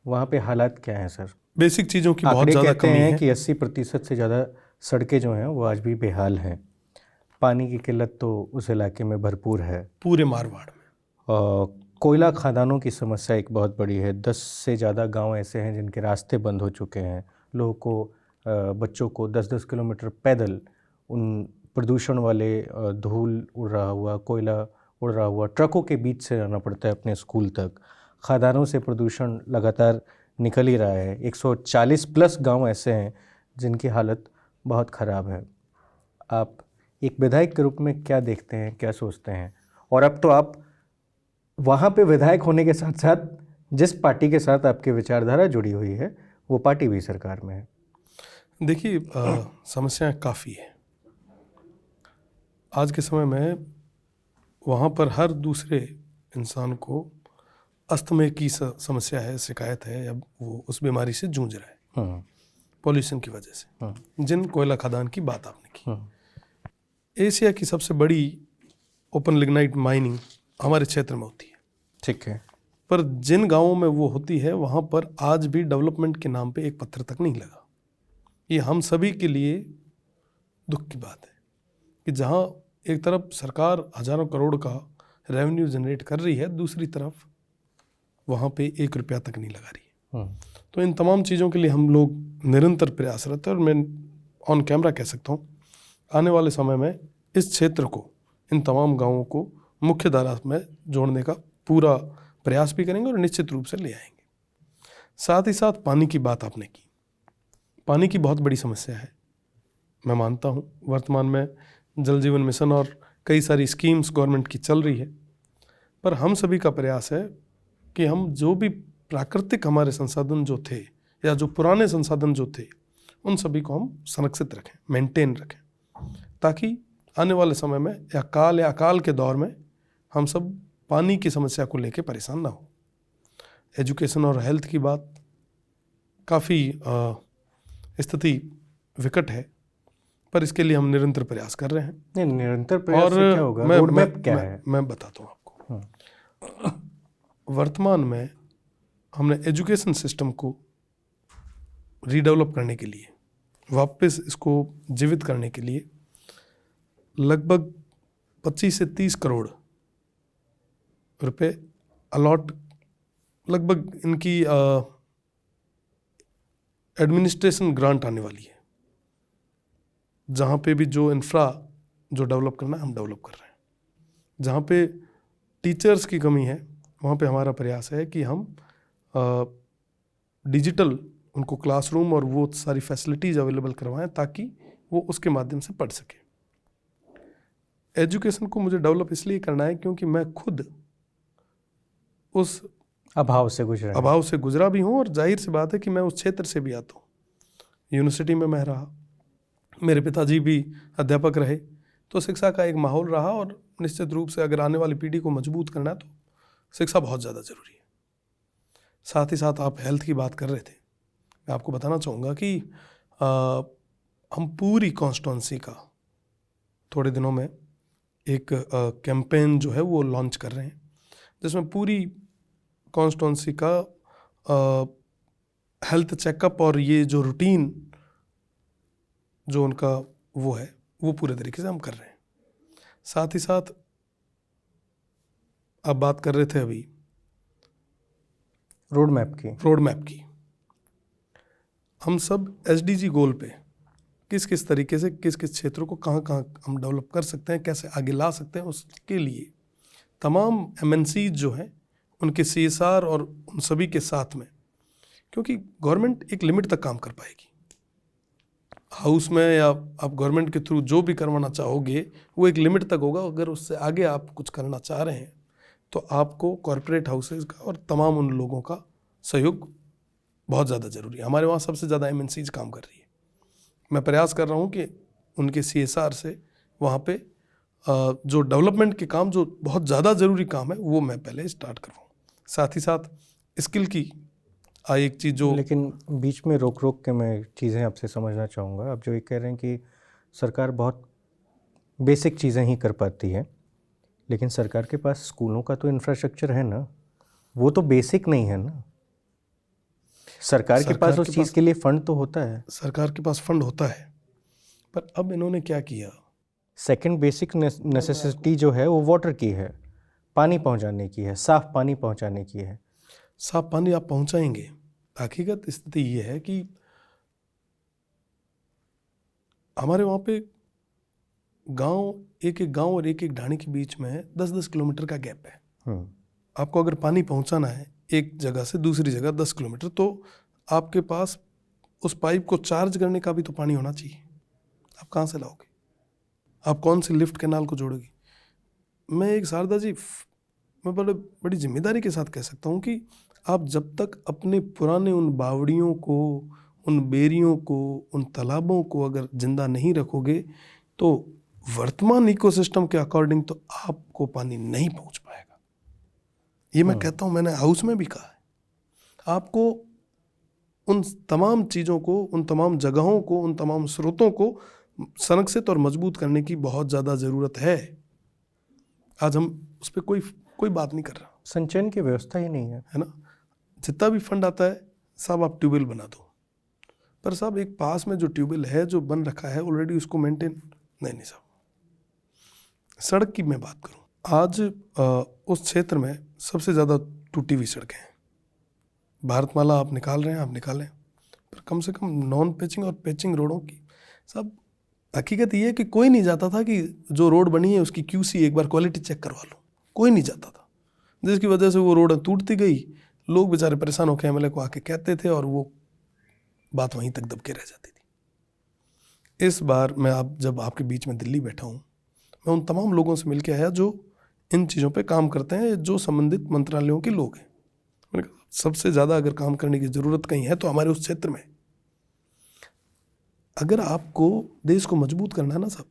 वहाँ पे हालात क्या हैं सर? बेसिक चीज़ों की बहुत ज़्यादा कमी है कि 80% से ज़्यादा सड़कें जो हैं वो आज भी बेहाल हैं। पानी की किल्लत तो उस इलाके में भरपूर है, पूरे मारवाड़ में। कोयला खदानों की समस्या एक बहुत बड़ी है। 10 से ज़्यादा गांव ऐसे हैं जिनके रास्ते बंद हो चुके हैं। लोगों को बच्चों को 10-10 किलोमीटर पैदल उन प्रदूषण वाले धूल उड़ रहा हुआ, कोयला उड़ रहा हुआ ट्रकों के बीच से जाना पड़ता है अपने स्कूल तक। खदानों से प्रदूषण लगातार निकल ही रहा है। 140 प्लस गांव ऐसे हैं जिनकी हालत बहुत ख़राब है। आप एक विधायक के रूप में क्या देखते हैं, क्या सोचते हैं? और अब तो आप वहाँ पे विधायक होने के साथ साथ जिस पार्टी के साथ आपकी विचारधारा जुड़ी हुई है वो पार्टी भी सरकार में है। देखिए, समस्याएं काफ़ी है आज के समय में। वहाँ पर हर दूसरे इंसान को अस्थमा की समस्या है, शिकायत है, या वो उस बीमारी से जूझ रहा है पॉल्यूशन की वजह से। जिन कोयला खदान की बात आपने की, एशिया की सबसे बड़ी ओपन लिग्नाइट माइनिंग हमारे क्षेत्र में होती है। ठीक है। पर जिन गांवों में वो होती है वहाँ पर आज भी डेवलपमेंट के नाम पे एक पत्थर तक नहीं लगा। ये हम सभी के लिए दुख की बात है कि जहाँ एक तरफ सरकार हजारों करोड़ का रेवेन्यू जनरेट कर रही है, दूसरी तरफ वहाँ पे 1 रुपया तक नहीं लगा रही है। तो इन तमाम चीज़ों के लिए हम लोग निरंतर प्रयासरत हैं। और मैं ऑन कैमरा कह सकता हूँ, आने वाले समय में इस क्षेत्र को, इन तमाम गाँवों को मुख्य धारा में जोड़ने का पूरा प्रयास भी करेंगे और निश्चित रूप से ले आएंगे। साथ ही साथ पानी की बात आपने की। पानी की बहुत बड़ी समस्या है। मैं मानता हूँ वर्तमान में जल जीवन मिशन और कई सारी स्कीम्स गवर्नमेंट की चल रही है, पर हम सभी का प्रयास है कि हम जो भी प्राकृतिक हमारे संसाधन जो थे या जो पुराने संसाधन जो थे उन सभी को हम संरक्षित रखें, मेंटेन रखें, ताकि आने वाले समय में या काल या अकाल के दौर में हम सब पानी की समस्या को लेकर परेशान ना हो। एजुकेशन और हेल्थ की बात, काफ़ी स्थिति विकट है, पर इसके लिए हम निरंतर प्रयास कर रहे हैं। नहीं, निरंतर प्रयास से क्या होगा? रोड मैप क्या है? मैं बताता हूँ आपको। वर्तमान में हमने एजुकेशन सिस्टम को रीडेवलप करने के लिए, वापस इसको जीवित करने के लिए लगभग 25 से 30 करोड़ रुपए अलॉट, लगभग इनकी एडमिनिस्ट्रेशन ग्रांट आने वाली है। जहाँ पे भी जो इंफ्रा जो डेवलप करना है हम डेवलप कर रहे हैं। जहाँ पे टीचर्स की कमी है वहाँ पे हमारा प्रयास है कि हम डिजिटल उनको क्लासरूम और वो सारी फैसिलिटीज़ अवेलेबल करवाएं ताकि वो उसके माध्यम से पढ़ सके। एजुकेशन को मुझे डेवलप इसलिए करना है क्योंकि मैं खुद उस अभाव से गुजरा भी हूँ, और जाहिर सी बात है कि मैं उस क्षेत्र से भी आता हूँ। यूनिवर्सिटी में मैं रहा, मेरे पिताजी भी अध्यापक रहे, तो शिक्षा का एक माहौल रहा। और निश्चित रूप से अगर आने वाली पीढ़ी को मजबूत करना है तो शिक्षा बहुत ज़्यादा ज़रूरी है। साथ ही साथ आप हेल्थ की बात कर रहे थे, मैं आपको बताना चाहूँगा कि हम पूरी कॉन्स्टिट्यूंसी का थोड़े दिनों में एक कैंपेन जो है वो लॉन्च कर रहे हैं, जिसमें पूरी कॉन्स्टिट्यूंसी का हेल्थ चेकअप और ये जो रूटीन जो उनका वो है वो पूरे तरीके से हम कर रहे हैं। साथ ही साथ आप बात कर रहे थे अभी रोड मैप की। हम सब SDG गोल पे किस किस तरीके से किस किस क्षेत्रों को कहाँ कहाँ हम डेवलप कर सकते हैं, कैसे आगे ला सकते हैं, उसके लिए तमाम MNCs जो हैं उनके CSR और उन सभी के साथ में, क्योंकि गवर्नमेंट एक लिमिट तक काम कर पाएगी। हाउस में या आप गवर्नमेंट के थ्रू जो भी करवाना चाहोगे वो एक लिमिट तक होगा। अगर उससे आगे आप कुछ करना चाह रहे हैं तो आपको कॉरपोरेट हाउसेज का और तमाम उन लोगों का सहयोग बहुत ज़्यादा ज़रूरी है। हमारे वहाँ सबसे ज़्यादा MNCs काम कर रही है। मैं प्रयास कर रहा हूँ कि उनके CSR से वहाँ पे जो डेवलपमेंट के काम, जो बहुत ज़्यादा ज़रूरी काम है, वो मैं पहले स्टार्ट करवाऊँ। साथ ही साथ स्किल की एक चीज़ जो, लेकिन बीच में रोक के मैं चीज़ें आपसे समझना चाहूँगा। आप जो ये कह रहे हैं कि सरकार बहुत बेसिक चीज़ें ही कर पाती है, लेकिन सरकार के पास स्कूलों का तो इंफ्रास्ट्रक्चर है ना, वो तो बेसिक नहीं है ना। सरकार के पास उस चीज़ के लिए फंड तो होता है। सरकार के पास फंड होता है, पर अब इन्होंने क्या किया, सेकंड बेसिक नेसेसिटी जो है वो वाटर की है, पानी पहुंचाने की है, साफ पानी पहुंचाने की है। साफ पानी आप पहुंचाएंगे। हकीकत स्थिति ये है कि हमारे वहाँ पे एक एक गांव और एक एक ढाणी के बीच में 10-10 किलोमीटर का गैप है। आपको अगर पानी पहुंचाना है एक जगह से दूसरी जगह 10 किलोमीटर, तो आपके पास उस पाइप को चार्ज करने का भी तो पानी होना चाहिए। आप कहाँ से लाओगे? आप कौन से लिफ्ट कैनाल को जोड़ोगे? मैं एक शारदा जी, मैं बड़ी जिम्मेदारी के साथ कह सकता हूँ कि आप जब तक अपने पुराने उन बावड़ियों को, उन बेरियों को, उन तालाबों को अगर जिंदा नहीं रखोगे तो वर्तमान इकोसिस्टम के अकॉर्डिंग तो आपको पानी नहीं पहुंच पाएगा। ये मैं कहता हूँ, मैंने हाउस में भी कहा है। आपको उन तमाम चीज़ों को, उन तमाम जगहों को, उन तमाम स्रोतों को संरक्षित और मजबूत करने की बहुत ज़्यादा ज़रूरत है। आज हम उस पर कोई बात नहीं कर रहा। संचयन की व्यवस्था ही नहीं है ना? जितना भी फंड आता है साहब आप ट्यूबवेल बना दो, पर साहब एक पास में जो ट्यूबवेल है जो बन रखा है ऑलरेडी, उसको मेंटेन नहीं साहब। सड़क की मैं बात करूं, आज उस क्षेत्र में सबसे ज़्यादा टूटी हुई सड़कें हैं। भारतमाला आप निकाल रहे हैं, आप निकालें, पर कम से कम नॉन पेचिंग और पेचिंग रोडों की सब हकीकत ये है कि कोई नहीं जाता था कि जो रोड बनी है उसकी QC एक बार क्वालिटी चेक करवा लो। कोई नहीं जाता था, जिसकी वजह से वो रोड टूटती गई। लोग बेचारे परेशान होकर MLA को आके कहते थे और वो बात वहीं तक दबके रह जाती थी। इस बार मैं जब आपके बीच में दिल्ली बैठा हूँ, मैं उन तमाम लोगों से मिलकर आया जो इन चीज़ों पे काम करते हैं, जो संबंधित मंत्रालयों के लोग हैं। मैंने कहा सबसे ज़्यादा अगर काम करने की ज़रूरत कहीं है तो हमारे उस क्षेत्र में। अगर आपको देश को मजबूत करना है ना साहब,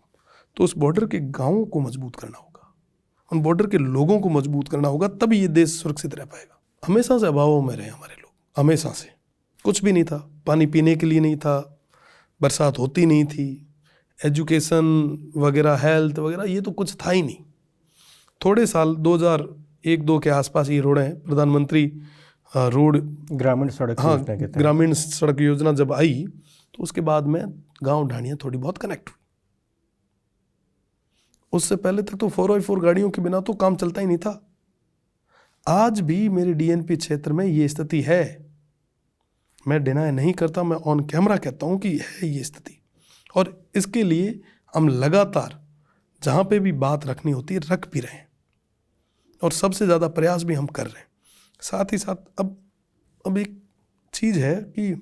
तो उस बॉर्डर के गाँवों को मजबूत करना होगा, उन बॉर्डर के लोगों को मजबूत करना होगा, तभी ये देश सुरक्षित रह पाएगा। हमेशा से अभावों में रहे हमारे लोग, हमेशा से कुछ भी नहीं था, पानी पीने के लिए नहीं था, बरसात होती नहीं थी, एजुकेशन वगैरह, हेल्थ वगैरह, ये तो कुछ था ही नहीं। थोड़े साल 2001-2 के आसपास ये रोडें, प्रधानमंत्री रोड ग्रामीण सड़क योजना के तहत, ग्रामीण सड़क योजना जब आई तो उसके बाद में गांव ढाणियाँ थोड़ी बहुत कनेक्ट हुई। उससे पहले तक तो 4x4 गाड़ियों के बिना तो काम चलता ही नहीं था। आज भी मेरे DNP क्षेत्र में ये स्थिति है, मैं डिनाई नहीं करता, मैं ऑन कैमरा कहता हूँ कि है ये स्थिति। और इसके लिए हम लगातार जहाँ पे भी बात रखनी होती है रख भी रहे हैं, और सबसे ज़्यादा प्रयास भी हम कर रहे हैं। साथ ही साथ अब एक चीज़ है कि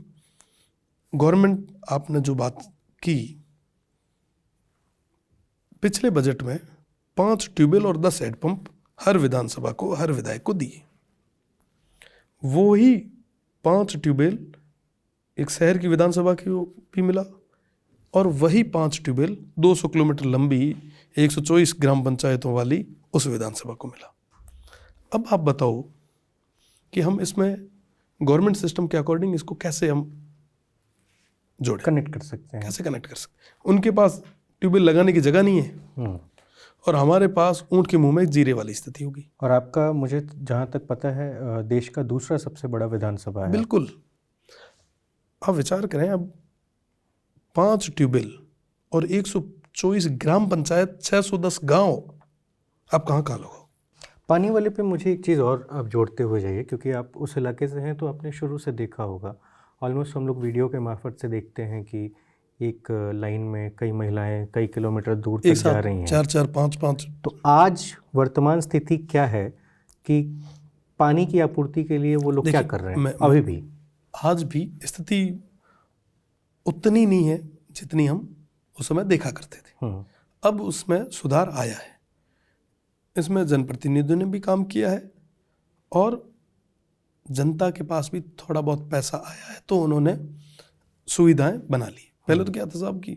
गवर्नमेंट, आपने जो बात की, पिछले बजट में 5 ट्यूबवेल और 10 हैंडपंप हर विधानसभा को, हर विधायक को दिए। वो ही 5 ट्यूबवेल एक शहर की विधानसभा की भी मिला, और वही 5 ट्यूबवेल 200 किलोमीटर लंबी 124 ग्राम पंचायतों वाली उस विधानसभा को मिला। अब आप बताओ कि हम इसमें गवर्नमेंट सिस्टम के अकॉर्डिंग इसको कैसे हम जोड़ें, कनेक्ट कर सकते हैं, कैसे कनेक्ट कर सकते। उनके पास ट्यूबवेल लगाने की जगह नहीं है और हमारे पास ऊंट के मुंह में जीरे वाली स्थिति होगी। और आपका, मुझे जहाँ तक पता है, देश का दूसरा सबसे बड़ा विधानसभा है। बिल्कुल। आप विचार करें, अब 5 ट्यूबवेल और 124 ग्राम पंचायत, 610 गांव, आप कहाँ लगाओ? पानी वाले पे मुझे एक चीज़ और आप जोड़ते हुए जाइए, क्योंकि आप उस इलाके से हैं तो आपने शुरू से देखा होगा। ऑलमोस्ट हम लोग वीडियो के मार्फत से देखते हैं कि एक लाइन में कई महिलाएं कई किलोमीटर दूर तक जा रही हैं, 4-4, 5-5। तो आज वर्तमान स्थिति क्या है कि पानी की आपूर्ति के लिए वो लोग क्या कर रहे हैं? अभी भी आज भी स्थिति उतनी नहीं है जितनी हम उस समय देखा करते थे। अब उसमें सुधार आया है, इसमें जनप्रतिनिधियों ने भी काम किया है और जनता के पास भी थोड़ा बहुत पैसा आया है, तो उन्होंने सुविधाएं बना ली। पहले तो क्या था साहब कि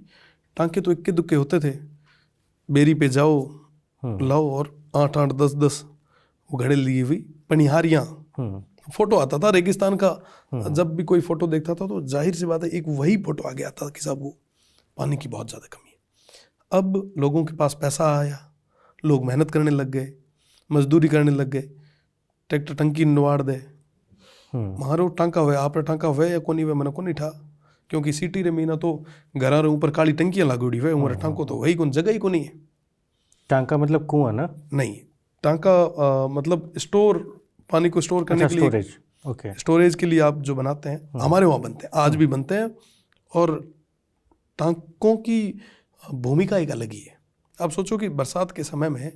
टांके तो इक्के दुक्के होते थे, बेरी पे जाओ लाओ, और 8-8, 10-10 वो घड़े ली हुई पनिहारियाँ, फोटो आता था रेगिस्तान का। जब भी कोई फोटो देखता था तो जाहिर सी बात है एक वही फोटो आगे आता था कि साहब वो पानी की बहुत ज़्यादा कमी है। अब लोगों के पास पैसा आया, लोग मेहनत करने लग गए, मजदूरी करने लग गए, ट्रैक्टर टंकी नवाड़ दे, मारो टांका हुए, आप टांका हुए या कोनी हुए, मैंने को नहीं ठा, क्योंकि सिटी रे मीना तो घरा रे ऊपर काली टंकियाँ लागूड़ी हुए, उमर टांको तो वही कौन जगह ही को नहीं है। टांका मतलब कुआं ना? नहीं, टांका मतलब स्टोर, पानी को स्टोर करने के लिए, स्टोरेज, ओके, स्टोरेज के लिए आप जो बनाते हैं, हमारे वहाँ बनते हैं, आज भी बनते हैं। और टांकों की भूमिका एक अलग ही है। आप सोचो कि बरसात के समय में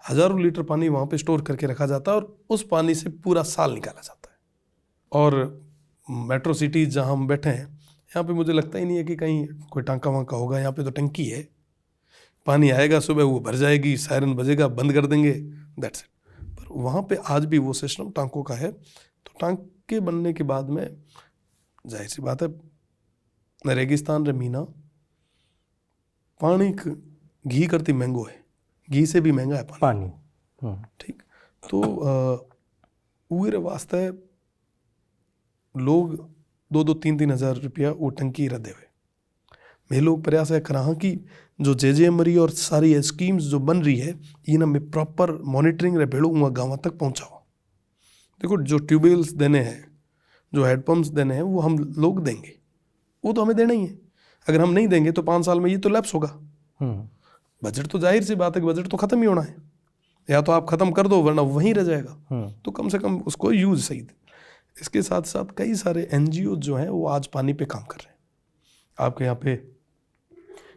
हजारों लीटर पानी वहाँ पे स्टोर करके रखा जाता है और उस पानी से पूरा साल निकाला जाता है। और मेट्रो सिटीज जहाँ हम बैठे हैं, यहाँ पे मुझे लगता ही नहीं है कि कहीं कोई टांका वांका होगा। यहाँ पे तो टंकी है, पानी आएगा सुबह, वो भर जाएगी, सायरन बजेगा, बंद कर देंगे, दैट्स इट। पर वहाँ पे आज भी वो सिस्टम टांकों का है। तो टांके बनने के बाद में जाहिर सी बात है, रेगिस्तान रे मीना पानी घी करती महंगो है, घी से भी महंगा है पानी। ठीक, तो उरे वास्ते लोग 2-3 हज़ार रुपया वो टंकी रद्दे हुए। मैं लोग प्रयास है करा कि जो JJMRE और सारी स्कीम्स जो बन रही है, इन्हें में प्रॉपर मॉनिटरिंग रहे भेड़ो वहाँ गाँव तक पहुँचाओ। देखो, जो ट्यूबवेल्स देने हैं, जो हेडपम्प्स देने हैं, वो हम लोग देंगे, वो तो हमें देना ही है। अगर हम नहीं देंगे तो 5 साल में ये तो लैप्स होगा। बजट तो जाहिर सी बात है कि बजट तो ख़त्म ही होना है, या तो आप ख़त्म कर दो वरना वहीं रह जाएगा। तो कम से कम उसको यूज सही दे। इसके साथ साथ कई सारे NGO जो हैं वो आज पानी पे काम कर रहे हैं। आपके यहाँ पे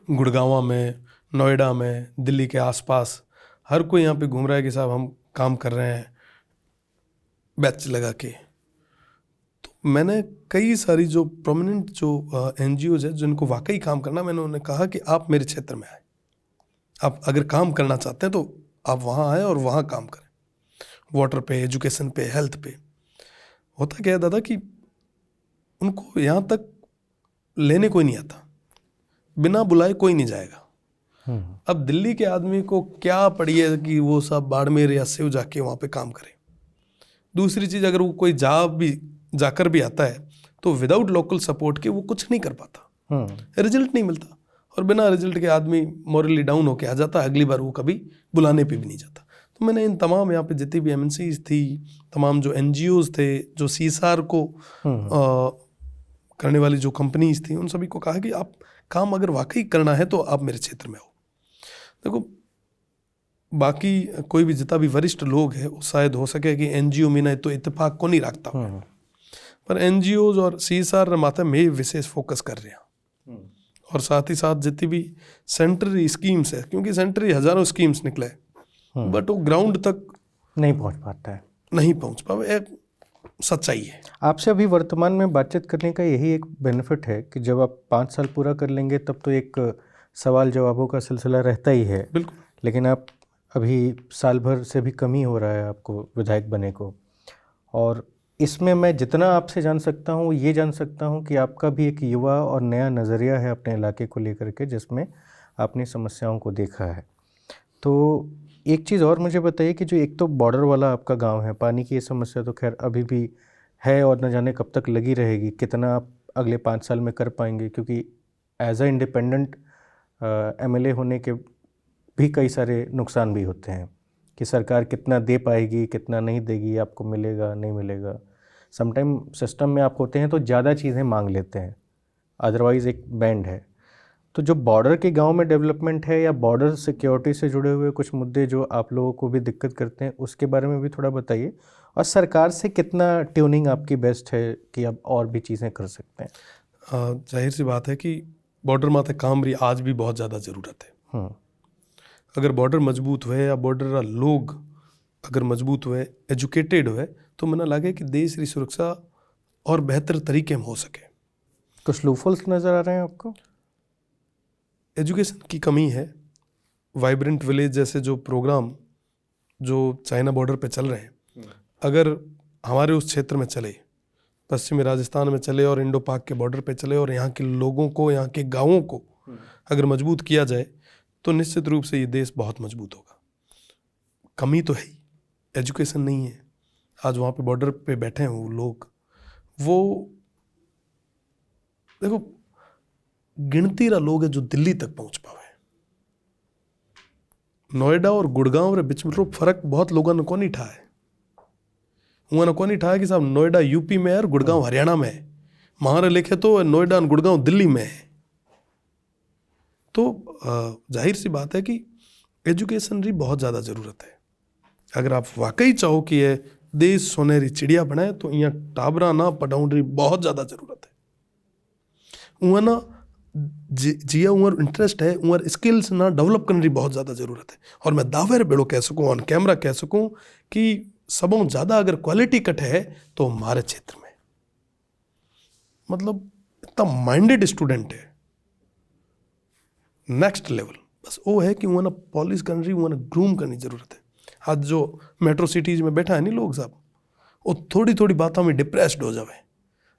गुड़गांव में, नोएडा में, दिल्ली के आसपास हर कोई यहाँ पे घूम रहा है कि साहब हम काम कर रहे हैं बैच लगा के। तो मैंने कई सारी जो प्रोमिनेंट जो NGOs है जिनको वाकई काम करना, मैंने उन्हें कहा कि आप मेरे क्षेत्र में आए, आप अगर काम करना चाहते हैं तो आप वहाँ आए और वहाँ काम करें, वाटर पे, एजुकेशन पे, हेल्थ पे। होता क्या है दादा कि उनको यहाँ तक लेने कोई नहीं आता, बिना बुलाए कोई नहीं जाएगा। अब दिल्ली के आदमी को क्या पड़ी है कि वो सब बाड़मेर या सिव जाके वहाँ पे काम करे। दूसरी चीज़, अगर वो कोई जाकर भी आता है तो विदाउट लोकल सपोर्ट के वो कुछ नहीं कर पाता, रिजल्ट नहीं मिलता, और बिना रिजल्ट के आदमी मॉरली डाउन होके आ जाता है, अगली बार वो कभी बुलाने पे भी नहीं जाता। तो मैंने इन तमाम यहाँ पे जितनी भी MNCs थी, तमाम जो NGOs थे, जो CSR को करने वाली जो कंपनीज थी, उन सभी को कहा कि आप काम अगर वाकई करना है तो आप मेरे क्षेत्र में हो। देखो, बाकी कोई भी जितना भी वरिष्ठ लोग है, शायद हो सके कि NGO में ना तो इत्तेफाक को नहीं रखता, पर NGOs और CSR माथे में विशेष फोकस कर रहे हैं। और साथ ही साथ जितनी भी सेंट्रल स्कीम्स है, क्योंकि सेंट्रल हजारों स्कीम्स निकले, बट वो ग्राउंड तक नहीं पहुंच पाता है, नहीं पहुंच पावे, एक सच्चाई है। आपसे अभी वर्तमान में बातचीत करने का यही एक बेनिफिट है कि जब आप 5 साल पूरा कर लेंगे तब तो एक सवाल जवाबों का सिलसिला रहता ही है। बिल्कुल। लेकिन आप अभी साल भर से भी कम ही हो रहा है आपको विधायक बने को, और इसमें मैं जितना आपसे जान सकता हूँ ये जान सकता हूँ कि आपका भी एक युवा और नया नज़रिया है अपने इलाके को लेकर के, जिसमें आपने समस्याओं को देखा है। तो एक चीज़ और मुझे बताइए कि जो एक तो बॉर्डर वाला आपका गांव है, पानी की ये समस्या तो खैर अभी भी है और न जाने कब तक लगी रहेगी, कितना आप अगले 5 साल में कर पाएंगे, क्योंकि एज अ इंडिपेंडेंट MLA होने के भी कई सारे नुकसान भी होते हैं कि सरकार कितना दे पाएगी, कितना नहीं देगी, आपको मिलेगा नहीं मिलेगा। समटाइम सिस्टम में आप होते हैं तो ज़्यादा चीज़ें मांग लेते हैं, अदरवाइज़ एक बैंड है। तो जो बॉर्डर के गांव में डेवलपमेंट है या बॉर्डर सिक्योरिटी से जुड़े हुए कुछ मुद्दे जो आप लोगों को भी दिक्कत करते हैं, उसके बारे में भी थोड़ा बताइए, और सरकार से कितना ट्यूनिंग आपकी बेस्ट है कि आप और भी चीज़ें कर सकते हैं। जाहिर सी बात है कि बॉर्डर माथे काम रही आज भी बहुत ज़्यादा ज़रूरत है। अगर बॉर्डर मजबूत हुए या बॉर्डर लोग अगर मजबूत हुए, एजुकेटेड हुए, तो मना लगे कि देश की सुरक्षा और बेहतर तरीके में हो सके। कुछ लूफोल्स नज़र आ रहे हैं आपको? एजुकेशन की कमी है। वाइब्रेंट विलेज जैसे जो प्रोग्राम जो चाइना बॉर्डर पे चल रहे हैं, अगर हमारे उस क्षेत्र में चले, पश्चिमी राजस्थान में चले और इंडो पाक के बॉर्डर पे चले, और यहाँ के लोगों को, यहाँ के गाँवों को अगर मजबूत किया जाए तो निश्चित रूप से ये देश बहुत मजबूत होगा। कमी तो है ही, एजुकेशन नहीं है। आज वहाँ पे बॉर्डर पे बैठे हैं वो लोग, वो देखो गिनती रा लोग है जो दिल्ली तक पहुँच पावे। नोएडा और गुड़गांव रे बीच में फर्क बहुत लोगों ने को नहीं ठा है। उन्होंने को नहीं ठा कि साहब नोएडा यूपी में है और गुड़गांव हरियाणा में है, महारे लिखे तो नोएडा और गुड़गांव दिल्ली में है। तो जाहिर सी बात है कि एजुकेशन की बहुत ज़्यादा ज़रूरत है। अगर आप वाकई चाहो कि ये देश सोनेरी चिड़िया बनाए तो यहाँ टाबरा ना पढ़ाउंडी बहुत ज़्यादा ज़रूरत है। उहाँ ना जिया उमर इंटरेस्ट है, उमर स्किल्स ना डेवलप करने की बहुत ज़्यादा ज़रूरत है। और मैं दावेर बेड़ो कह सकूँ, ऑन कैमरा कह सकूँ कि सबों ज़्यादा अगर क्वालिटी कट है तो हमारे क्षेत्र में, मतलब इतना माइंडेड स्टूडेंट है नेक्स्ट लेवल। बस वो है कि उन्हें पॉलिश करनी, उन्हें ग्रूम करनी जरूरत है। आज जो मेट्रो सिटीज में बैठा है नहीं लोग साहब, वो थोड़ी थोड़ी बातों में डिप्रेस्ड हो जावे।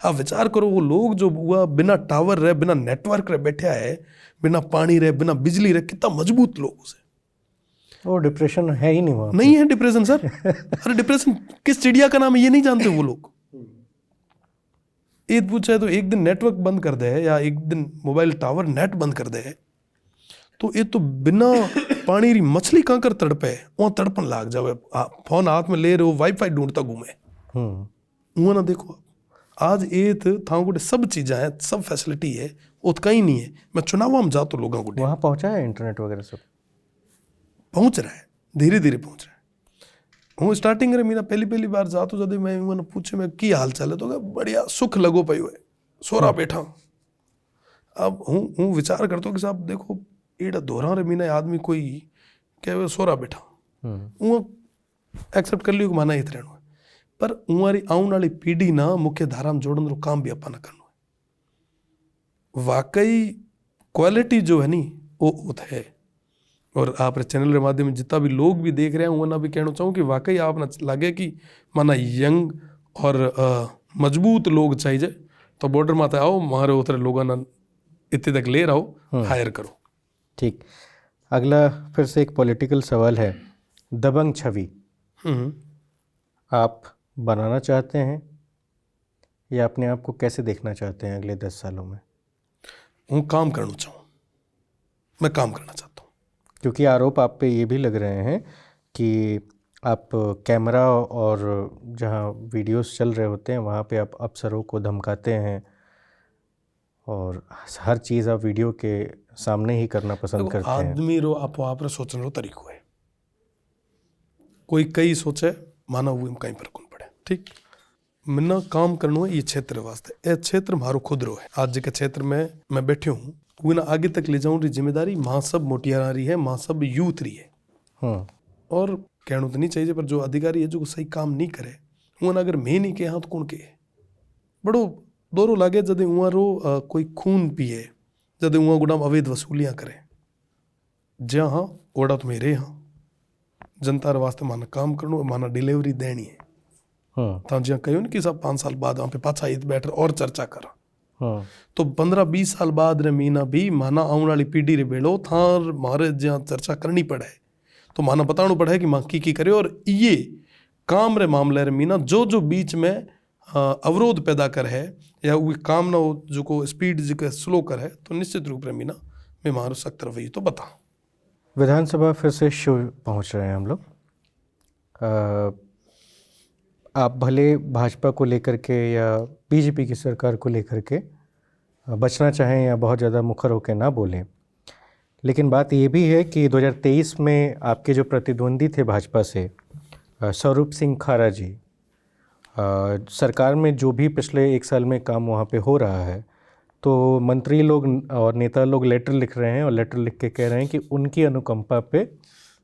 आप विचार करो वो लोग जो हुआ बिना टावर रहे, बिना नेटवर्क रहे बैठा है, बिना पानी रहे, बिना बिजली रहे, कितना मजबूत लोग उसे। वो डिप्रेशन है ही नहीं वहाँ पे। नहीं है डिप्रेशन सर। अरे डिप्रेशन किस चिड़िया का नाम है ये नहीं जानते वो लोग। ईद पूछे तो एक दिन नेटवर्क बंद कर दे या एक दिन मोबाइल टावर नेट बंद कर दे तो ये तो बिना पानी री मछली कहाँ कर तड़पे, वहाँ तड़पन लाग जावे। फोन हाथ में ले रहे हो, वाईफाई ढूंढता घूमे। वहाँ ना देखो आज एत थां को सब चीज़ें हैं, सब फैसिलिटी है, उत कहीं नहीं है। मैं चुनाव में जा तो लोगों को वहाँ पहुँचा है इंटरनेट वगैरह सब पहुँच रहा है, धीरे धीरे पहुँच रहा है। हूँ स्टार्टिंग रे मीरा पहली बार जा तो जब मैं उन्होंने पूछे मैं की हाल चाल है तो बढ़िया सुख लगो पयो है, सोरा बैठा। अब हूँ विचार करता हूँ कि साहब देखो एड़ा दोहरा रे मीना आदमी कोई कहे सोरा बैठा, वो एक्सेप्ट कर लियो कि माना हित रहनो है। पर उमारी आने वाली पीढ़ी ना मुख्य धारा में जोड़न रो काम भी अपना करना है। वाकई क्वालिटी जो है नी वो है। और आप चैनल के माध्यम में जितना भी लोग भी देख रहे हैं वो ना भी कहना चाहूँ कि वाकई आप ना लगे कि माना यंग और मजबूत लोग चाहिए तो बॉर्डर माता आओ, मारे उतरे लोगों ना इतने तक ले रहो, हायर करो। ठीक, अगला फिर से एक पॉलिटिकल सवाल है। दबंग छवि आप बनाना चाहते हैं या अपने आप को कैसे देखना चाहते हैं अगले 10 सालों में? हूँ काम करना चाहूँ, मैं काम करना चाहता हूँ। क्योंकि आरोप आप पे ये भी लग रहे हैं कि आप कैमरा और जहाँ वीडियोस चल रहे होते हैं वहाँ पे आप अफसरों को धमकाते हैं और हर चीज़ आप वीडियो के सामने ही करना पसंद करते हैं। आदमी रो आप रे सोचने रो तरीको है, कोई कई सोचे माना वो कहीं पर कौन पड़े। ठीक, मन्ना काम करना है ये क्षेत्र वास्ते, ये क्षेत्र मारो खुद रो है। आज के क्षेत्र में मैं बैठे हूँ वो ना आगे तक ले जाऊँ री जिम्मेदारी माँ सब मोटियारा रही है, माँ सब यूथ रही है। और कहना तो नहीं चाहिए पर जो अधिकारी है जो सही काम नहीं करे वो ना अगर मैं नहीं कहा तो कौन कहे। बड़ो दोरो लागे जब वहाँ रो कोई खून पिए, जब वहाँ गुडाम अवैध वसूलियाँ करें, जहाँ हाँ ओड़ा तो मेरे यहाँ जनता वास्ते माना काम करना, माना डिलीवरी देनी है। तो जहाँ कहो ना कि सब 5 साल बाद वहाँ पे पाछा ईद बैठ और चर्चा करा तो 15-20 साल बाद रे मीना भी माना आने वाली पीढ़ी रे बेड़ो था मारे जहाँ चर्चा करनी पड़े तो माना बताना पड़े कि माँ की करे। और ये काम रे मामले रे मीना जो बीच में अवरोध पैदा कर है या वो काम ना जो को स्पीड जो स्लो कर है तो निश्चित रूप रे मीना मैं मारो सख्त रवैया तो बता। विधानसभा फिर से शिव पहुंच रहे हैं हम लोग। आप भले भाजपा को लेकर के या बीजेपी की सरकार को लेकर के बचना चाहें या बहुत ज़्यादा मुखर होकर ना बोलें, लेकिन बात ये भी है कि 2023 में आपके जो प्रतिद्वंदी थे भाजपा से स्वरूप सिंह खारा जी, सरकार में जो भी पिछले 1 साल में काम वहाँ पे हो रहा है तो मंत्री लोग और नेता लोग लेटर लिख रहे हैं और लेटर लिख के कह रहे हैं कि उनकी अनुकंपा पे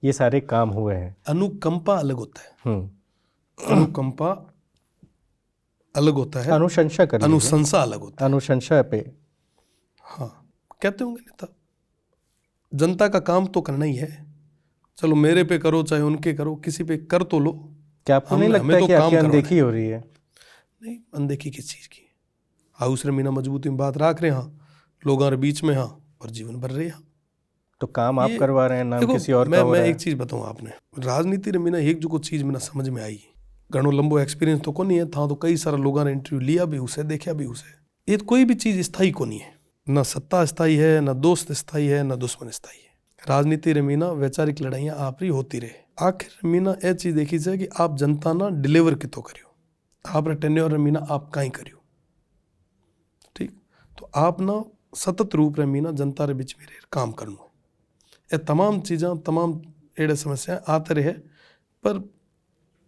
ये सारे काम हुए हैं। अनुकंपा अलग होता है, अनुकंपा अलग होता है, अनुशंसा कर, अनुशंसा अलग होता है। अनुशंसा पे हाँ कहते होंगे नेता, जनता का काम तो करना ही है, चलो मेरे पे करो चाहे उनके करो, किसी पे कर तो लो। क्या आपको नहीं लगता है कि आपकी अनदेखी हो रही है? नहीं, अनदेखी किस चीज़ की? हाउस रे मीना मजबूती में बात रख रहे हाँ, लोगों के बीच में हाँ, और जीवन भर रहे हाँ। तो काम आप करवा रहे हैं, नाम किसी और का हो रहा है। मैं एक चीज़ बताऊँ आपने, राजनीति रे मीना एक जो चीज़ मैंने समझ में आई, घणो लंबो एक्सपीरियंस तो को नहीं है था, तो कई सारा लोगों ने इंटरव्यू लिया भी उसे, देखा भी उसे। ये कोई भी चीज़ स्थायी को नहीं है, ना सत्ता स्थायी है, ना दोस्त स्थायी है, ना दुश्मन स्थायी है। राजनीति रे मीना वैचारिक लड़ाइयाँ आप ही होती रहे। आखिर मीना यह चीज़ देखी जाए कि आप जनता ना डिलीवर कितो करियो, आप रे टेन्योर रे मीना आप कहीं करियो। ठीक, तो आप ना सतत रूप रे मीना जनता रे बीच में रह काम करना है। ये तमाम चीज़ां तमाम एड़े समस्या आते रहे पर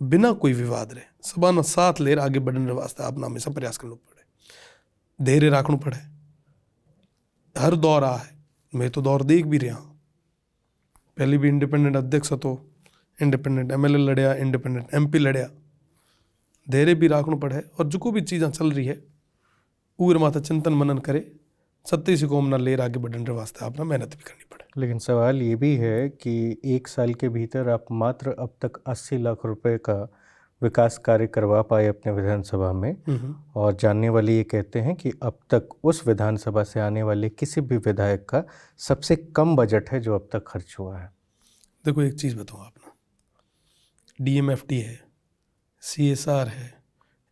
बिना कोई विवाद रहे सबाना साथ लेर आगे बढ़ने वास्ते आपने हमेशा प्रयास करना पड़े, धैर्य रखना पड़े। हर दौर आ है, मैं तो दौर देख भी रहा। पहले भी इंडिपेंडेंट अध्यक्ष तो इंडिपेंडेंट एमएलए लड़या, इंडिपेंडेंट एमपी लड़या, धैर्य भी रखना पड़े। और जो भी चीज़ें चल रही है उर माता चिंतन मनन करे, सत्य से कौम ना लेर आगे बढ़ने वास्ते आपने मेहनत भी करनी पड़े। लेकिन सवाल ये भी है कि 1 साल के भीतर आप मात्र अब तक 80 लाख रुपए का विकास कार्य करवा पाए अपने विधानसभा में, और जानने वाले ये कहते हैं कि अब तक उस विधानसभा से आने वाले किसी भी विधायक का सबसे कम बजट है जो अब तक खर्च हुआ है। देखो एक चीज़ बताऊँ आपने, डीएमएफटी है, सीएसआर है,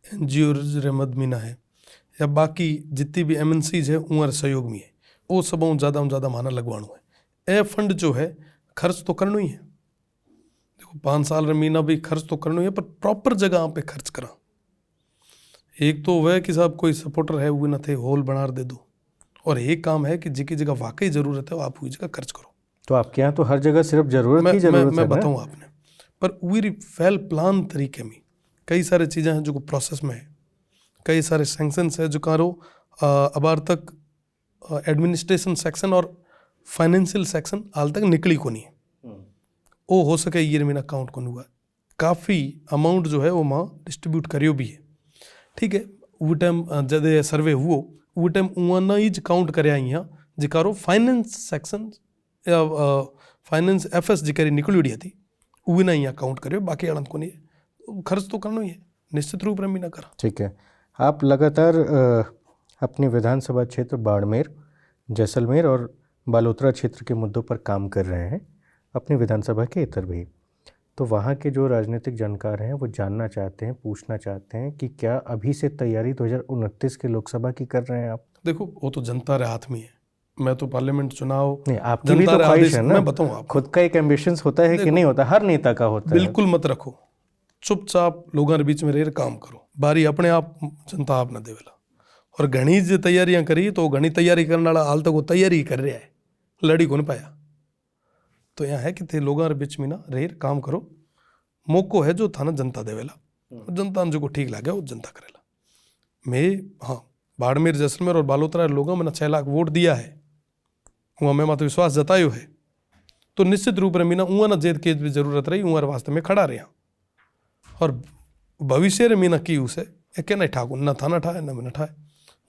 एनजीओ मदमीना है, या बाकी जितनी भी एमएनसीज है उमर सहयोग में है, वो सब ज़्यादा माना लगवाणु है। ए फंड जो है खर्च तो करना ही है। देखो 5 साल रे महीना भी खर्च तो करना ही है, पर प्रॉपर जगह पे खर्च करा। एक तो वह कि साहब कोई सपोर्टर है वो ना थे होल बना दे दो, और एक काम है कि जिकी जगह वाकई ज़रूरत है वो आप वही जगह खर्च करो। तो आपके यहाँ तो हर जगह सिर्फ जरूरत ही जरूरत मैं है ना? बताऊँ आपने, पर वही वेल प्लान तरीके में कई सारे चीज़ें हैं जो प्रोसेस में है, कई सारे सैंक्शंस है जो कारो अबार तक एडमिनिस्ट्रेशन सेक्शन और फाइनेंशियल सेक्शन हाल तक निकली को नहीं है। वो हो सके ये मेरा अकाउंट को नहीं हुआ, काफ़ी अमाउंट जो है वो माँ डिस्ट्रीब्यूट करियो भी है। ठीक है, वो टाइम जब सर्वे हुआ वो टाइम उन्होंने ही काउंट कराया यहाँ जिकारो फाइनेंस सेक्शन या फाइनेंस एफएस जिकारी निकली थी वो ना यहाँ काउंट करियो, बाकी आनंद को नहीं है। खर्च तो करना ही है निश्चित रूप में भी ना करा। ठीक है, आप लगातार अपने विधानसभा क्षेत्र बाड़मेर, जैसलमेर और बालोतरा क्षेत्र के मुद्दों पर काम कर रहे हैं, अपनी विधानसभा के इतर भी। तो वहाँ के जो राजनीतिक जानकार हैं वो जानना चाहते हैं, पूछना चाहते हैं कि क्या अभी से तैयारी 2029 के लोकसभा की कर रहे हैं आप? देखो वो तो जनता रे हाथ में है, मैं तो पार्लियामेंट चुनाव नहीं, आपकी भी तो ख्वाहिश है ना। मैं बताऊँ आप, खुद का एक एम्बिशंस होता है कि नहीं होता, हर नेता का होता है। बिल्कुल मत रखो, चुपचाप लोगों के बीच में रह काम करो, बारी अपने आप जनता आप न देवेला। और घनी जो तैयारियां करी तो घनी तैयारी करने वाला हाल तक वो तैयारी ही कर रहा है, लड़ी को नहीं पाया। तो यहाँ है कि थे लोगों के बीच में ना रह काम करो, मौको है जो था ना जनता देवेला, जनता जो को ठीक लगे वो जनता करेला। मैं हाँ बाड़मेर, जैसलमेर और बालोतरा लोगों मैंने 6 लाख वोट दिया है, वहाँ मैं मात्र विश्वास जतायो है, तो निश्चित रूप में मीना उहाँ ना जेद के भी जरूरत रही, उहाँ वास्ते में खड़ा रहा। और भविष्य रे मीना की उसे एक नहीं ठाकुर ना था ना ठाए ना मैंने ठाए,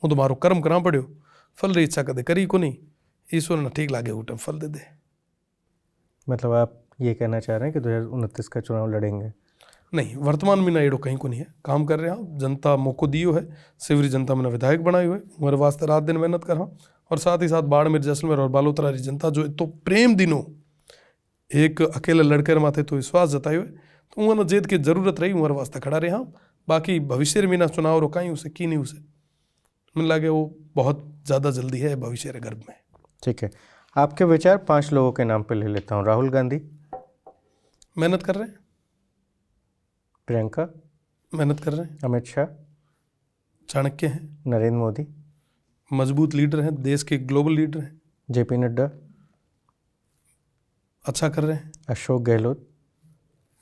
वो तो मारो कर्म करा पड़ो, फल री इच्छा कदे करी को नहीं, ईश्वर ना ठीक लागे उठम फल दे दे। मतलब आप ये कहना चाह रहे हैं कि 2029 का चुनाव लड़ेंगे? नहीं, वर्तमान में ना एडो कहीं को नहीं है, काम कर रहे हैं, जनता मौको दियो है, शिवरी जनता मैंने विधायक बनाए हुए, मेरे वास्ते रात दिन मेहनत कर रहा। और साथ ही साथ बाड़मेर, जैसलमेर और बालोतरा की जनता जो तो प्रेम दिनों एक अकेले लड़के माथे तो विश्वास जताए हुए, तो उन्होंने जेद की जरूरत रही उमर वास्ते खड़ा रहे। हाँ बाकी भविष्य में ना चुनाव रोकाई उसे की नहीं, उसे मुझे लगे वो बहुत ज़्यादा जल्दी है भविष्य गर्भ में। ठीक है, आपके विचार 5 लोगों के नाम पे ले लेता हूँ। राहुल गांधी मेहनत कर रहे हैं, प्रियंका मेहनत कर रहे हैं, अमित शाह चाणक्य हैं, नरेंद्र मोदी मजबूत लीडर हैं, देश के ग्लोबल लीडर हैं, जेपी नड्डा अच्छा कर रहे हैं, अशोक गहलोत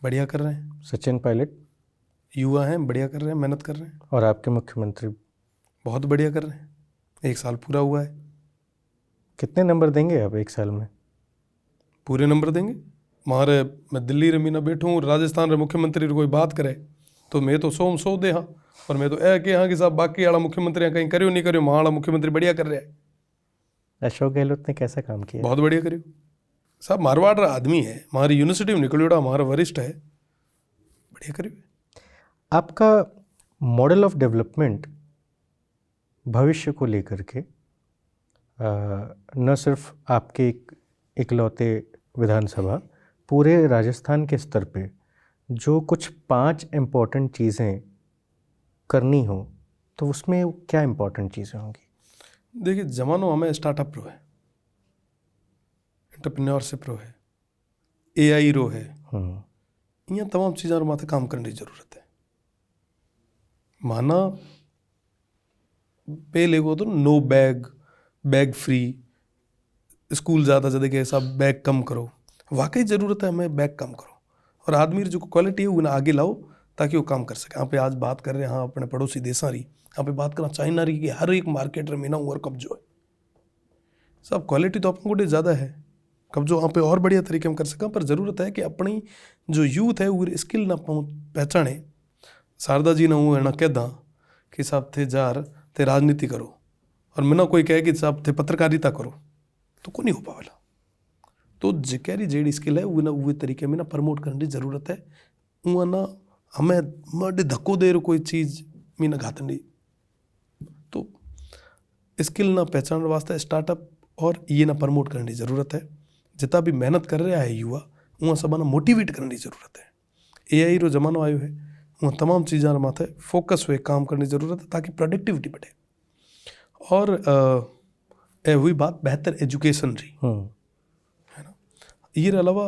बढ़िया कर रहे हैं, सचिन पायलट युवा हैं, बढ़िया कर रहे हैं, मेहनत कर रहे हैं, और आपके मुख्यमंत्री बहुत बढ़िया कर रहे हैं। 1 साल पूरा हुआ है। कितने नंबर देंगे आप 1 साल में? पूरे नंबर देंगे। मारे मैं दिल्ली रे मीना बैठूँ, राजस्थान रे मुख्यमंत्री कोई बात करे तो मैं तो 100 दे हाँ, और मैं तो ए के हाँ कि साहब बाकी वाला मुख्यमंत्री कहीं करियो नहीं करियो, वहाँ मुख्यमंत्री बढ़िया कर रहा है। अशोक गहलोत ने कैसा काम किया? बहुत बढ़िया करियो साहब, मारवाड़ रा आदमी है, हमारी यूनिवर्सिटी में निकलियोड़ा, हमारा वरिष्ठ है, बढ़िया करियो। आपका मॉडल ऑफ डेवलपमेंट भविष्य को लेकर के न सिर्फ आपके इकलौते विधानसभा, पूरे राजस्थान के स्तर पे जो कुछ 5 इम्पॉर्टेंट चीज़ें करनी हो तो उसमें क्या इम्पॉर्टेंट चीज़ें होंगी? देखिए जमानो हमें स्टार्टअप रो है, एंटरप्रेन्योरशिप रो है, एआई रो है, यहाँ तमाम चीज़ों माथे काम करने की जरूरत है। माना पहले को तो no bag, bag free, school ज़्यादा के सब बैग कम करो, वाकई ज़रूरत है हमें बैग कम करो। और आदमी जो क्वालिटी है वो ना आगे लाओ ताकि वो काम कर सके। यहाँ पे आज बात कर रहे हैं हाँ अपने पड़ोसी देशा रही, यहाँ पे बात करना चाइना रही कि हर एक मार्केट में ना और कब्जो है सब क्वालिटी तो अपन को ज़्यादा है कब्जो वहाँ पे और बढ़िया तरीके में कर सका। पर ज़रूरत है कि अपनी जो यूथ है वो स्किल ना पहचाने। शारदा जी ने वो है ना कहदा कि साहब थे जार ते राजनीति करो और मैंने कोई कहे कि साहब थे पत्रकारिता करो तो को नहीं हो पावेला। तो जेकरी जेडी स्किल है वो ना वो तरीके में ना प्रमोट करने की ज़रूरत है। वो ना हमें मड धक्को दे कोई चीज़ में ना घातनी तो स्किल ना पहचान वास्ते स्टार्टअप और ये ना प्रमोट करने की ज़रूरत है। जितना भी मेहनत कर रहा है युवा वहाँ सब ना मोटिवेट करने की ज़रूरत है। AI रो जमानो आयो है वहाँ तमाम चीज़ों माथे फोकस हुए काम करने की ज़रूरत है ताकि प्रोडक्टिविटी बढ़े। और हुई बात बेहतर एजुकेशन रही है ना। ये अलावा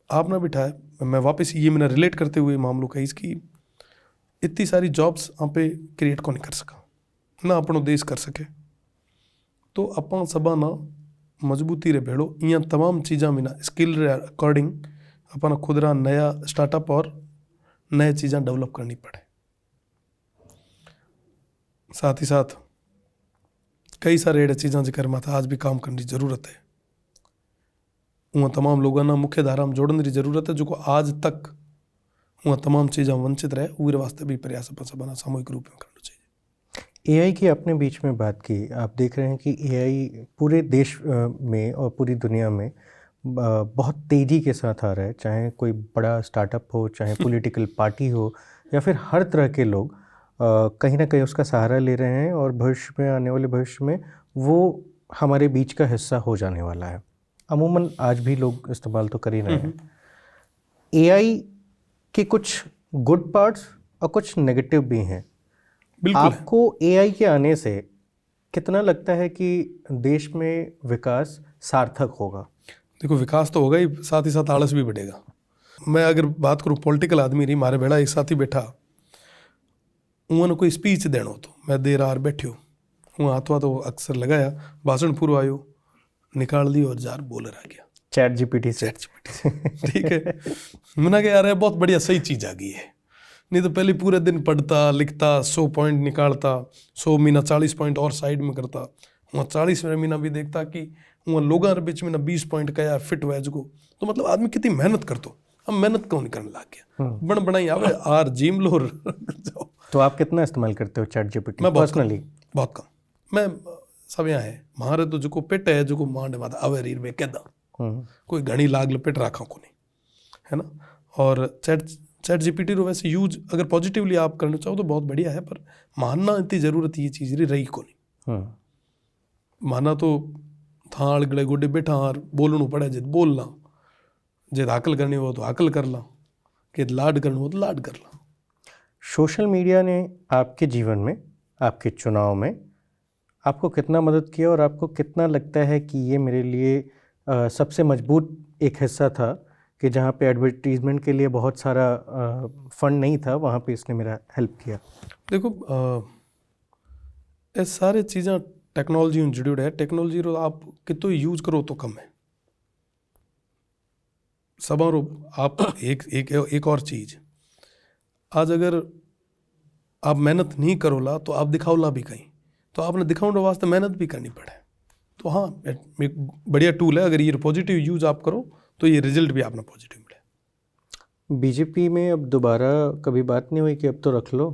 आपने बिठाया मैं वापस ये मैंने रिलेट करते हुए मामलों का इसकी इतनी सारी जॉब्स यहाँ पे क्रिएट को नहीं कर सका ना अपनो देश कर सके। तो अपन सबा ना मजबूती रे भेड़ो यहाँ तमाम चीज़ा में ना स्किल रे अकॉर्डिंग अपन खुद रा नया स्टार्टअप और नए चीज़ा डेवलप करनी पड़े। साथ ही साथ कई सारे ऐसे चीज़ा जिक्र में था आज भी काम करने की ज़रूरत है। वहाँ तमाम लोगों ना मुख्य धारा में जोड़ने की ज़रूरत है जो को आज तक वहाँ तमाम चीज़ा वंचित रहे उस वास्ते भी प्रयास अपन सबा सामूहिक रूप में करना चाहिए। AI की आपने बीच में बात की, आप देख रहे हैं कि AI पूरे देश में और पूरी दुनिया में बहुत तेज़ी के साथ आ रहा है। चाहे कोई बड़ा स्टार्टअप हो, चाहे पॉलिटिकल पार्टी हो या फिर हर तरह के लोग कहीं ना कहीं उसका सहारा ले रहे हैं और भविष्य में आने वाले भविष्य में वो हमारे बीच का हिस्सा हो जाने वाला है। अमूमन आज भी लोग इस्तेमाल तो कर ही रहे हैं। AI के कुछ गुड पार्ट्स और कुछ नेगेटिव भी हैं। बिल्कुल आपको AI के आने से कितना लगता है कि देश में विकास सार्थक होगा? देखो विकास तो होगा ही, साथ साथ आलस भी बढ़ेगा। मैं अगर बात करूँ पॉलिटिकल आदमी रही मारे भेड़ा एक साथी बैठा उन्होंने कोई स्पीच देना हो तो मैं दे रहा बैठ्यो वहाँ हाथवा तो अक्सर लगाया भाषण पूरा आयो निकाल दी और जार बोलर आ गया चैट GPT से। ठीक है मैंने कहा यार बहुत बढ़िया सही चीज़ आ गई है। नहीं तो पहले पूरे दिन पढ़ता लिखता 100 पॉइंट निकालता 100 महीना 40 पॉइंट और साइड में करता वहाँ 40 महीना भी देखता कि वहाँ लोगों के बीच में ना 20 पॉइंट का फिट वेज को। तो मतलब आदमी कितनी मेहनत करतो अब मेहनत क्यों नहीं करने लग गया बन बनाई आवे आर जिम लो जाओ। तो आप कितना इस्तेमाल करते हो चैट GPT? मैं पर्सनली बहुत कम। मैं सब यहाँ है महारे तो जो पेट है जो मांडे माता अवे रीर में कहदा कोई घनी लाग लपेट रखा को नहीं है ना। और चैट GPT रो वैसे यूज अगर पॉजिटिवली आप करना चाहो तो बहुत बढ़िया है पर मानना इतनी ज़रूरत ये चीज़ रही को नहीं। माना तो थाल गड़े गोडे बैठा और बोलना पड़े जिद बोलना जिद हाकल करनी हो तो हाकल कर ला कि लाड करना हो तो लाड कर ला। सोशल मीडिया ने आपके जीवन में आपके चुनाव में आपको कितना मदद किया और आपको कितना लगता है कि ये मेरे लिए सबसे मजबूत एक हिस्सा था कि जहाँ पे एडवर्टीजमेंट के लिए बहुत सारा फंड नहीं था वहाँ पे इसने मेरा हेल्प किया? देखो ये सारे चीज़ें टेक्नोलॉजी में जुड़ी है। टेक्नोलॉजी रो आप कितो यूज करो तो कम है सब। आप एक और चीज़ आज अगर आप मेहनत नहीं करोला तो आप दिखाओला भी कहीं तो आपने दिखाने वास्ते मेहनत भी करनी पड़े। तो हाँ एक बढ़िया टूल है अगर ये पॉजिटिव यूज आप करो तो ये रिजल्ट भी आपने पॉजिटिव मिले। बीजेपी में अब दोबारा कभी बात नहीं हुई कि अब तो रख लो?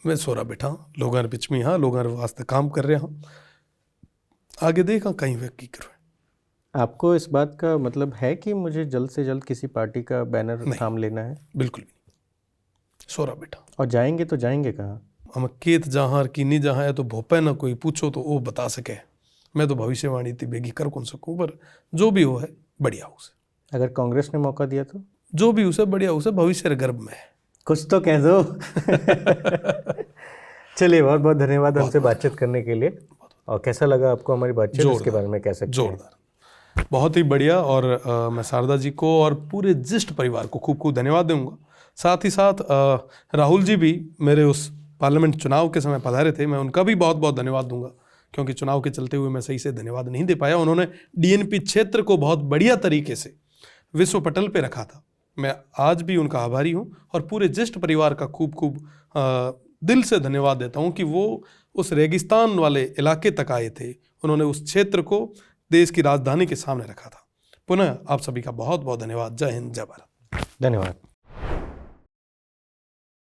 मैं सोरा बैठा लोगों के बीच में हाँ लोगों के वास्ते काम कर रहे हैं आगे देखा कहीं वे की करो। आपको इस बात का मतलब है कि मुझे जल्द से जल्द किसी पार्टी का बैनर थाम लेना है? बिल्कुल भी नहीं सोरा बैठा। और जाएंगे तो जाएंगे कहाँ? हम केत जहाँ की नहीं जहाँ है तो भोपे ना कोई पूछो तो वो बता सके। मैं तो भविष्यवाणी इतनी बेगी कर कौन सकूँ पर जो भी हो है बढ़िया हो से। अगर कांग्रेस ने मौका दिया तो जो भी उसे बढ़िया उसे भविष्य के गर्भ में है कुछ तो कह दो। चलिए बहुत बहुत धन्यवाद हमसे बातचीत करने के लिए। और कैसा लगा आपको हमारी बातचीत इसके बारे में कह सकते हैं? जोरदार बहुत ही बढ़िया। और मैं शारदा जी को और पूरे जिस्ट परिवार को खूब खूब धन्यवाद दूंगा। साथ ही साथ राहुल जी भी मेरे उस पार्लियामेंट चुनाव के समय पधारे थे मैं उनका भी बहुत बहुत धन्यवाद दूंगा क्योंकि चुनाव के चलते हुए मैं सही से धन्यवाद नहीं दे पाया। उन्होंने DNP क्षेत्र को बहुत बढ़िया तरीके से विश्व पटल पे रखा था। मैं आज भी उनका आभारी हूँ और पूरे ज्येष्ठ परिवार का खूब खूब दिल से धन्यवाद देता हूँ कि वो उस रेगिस्तान वाले इलाके तक आए थे, उन्होंने उस क्षेत्र को देश की राजधानी के सामने रखा था। पुनः आप सभी का बहुत बहुत धन्यवाद। जय हिंद, जय भारत। धन्यवाद।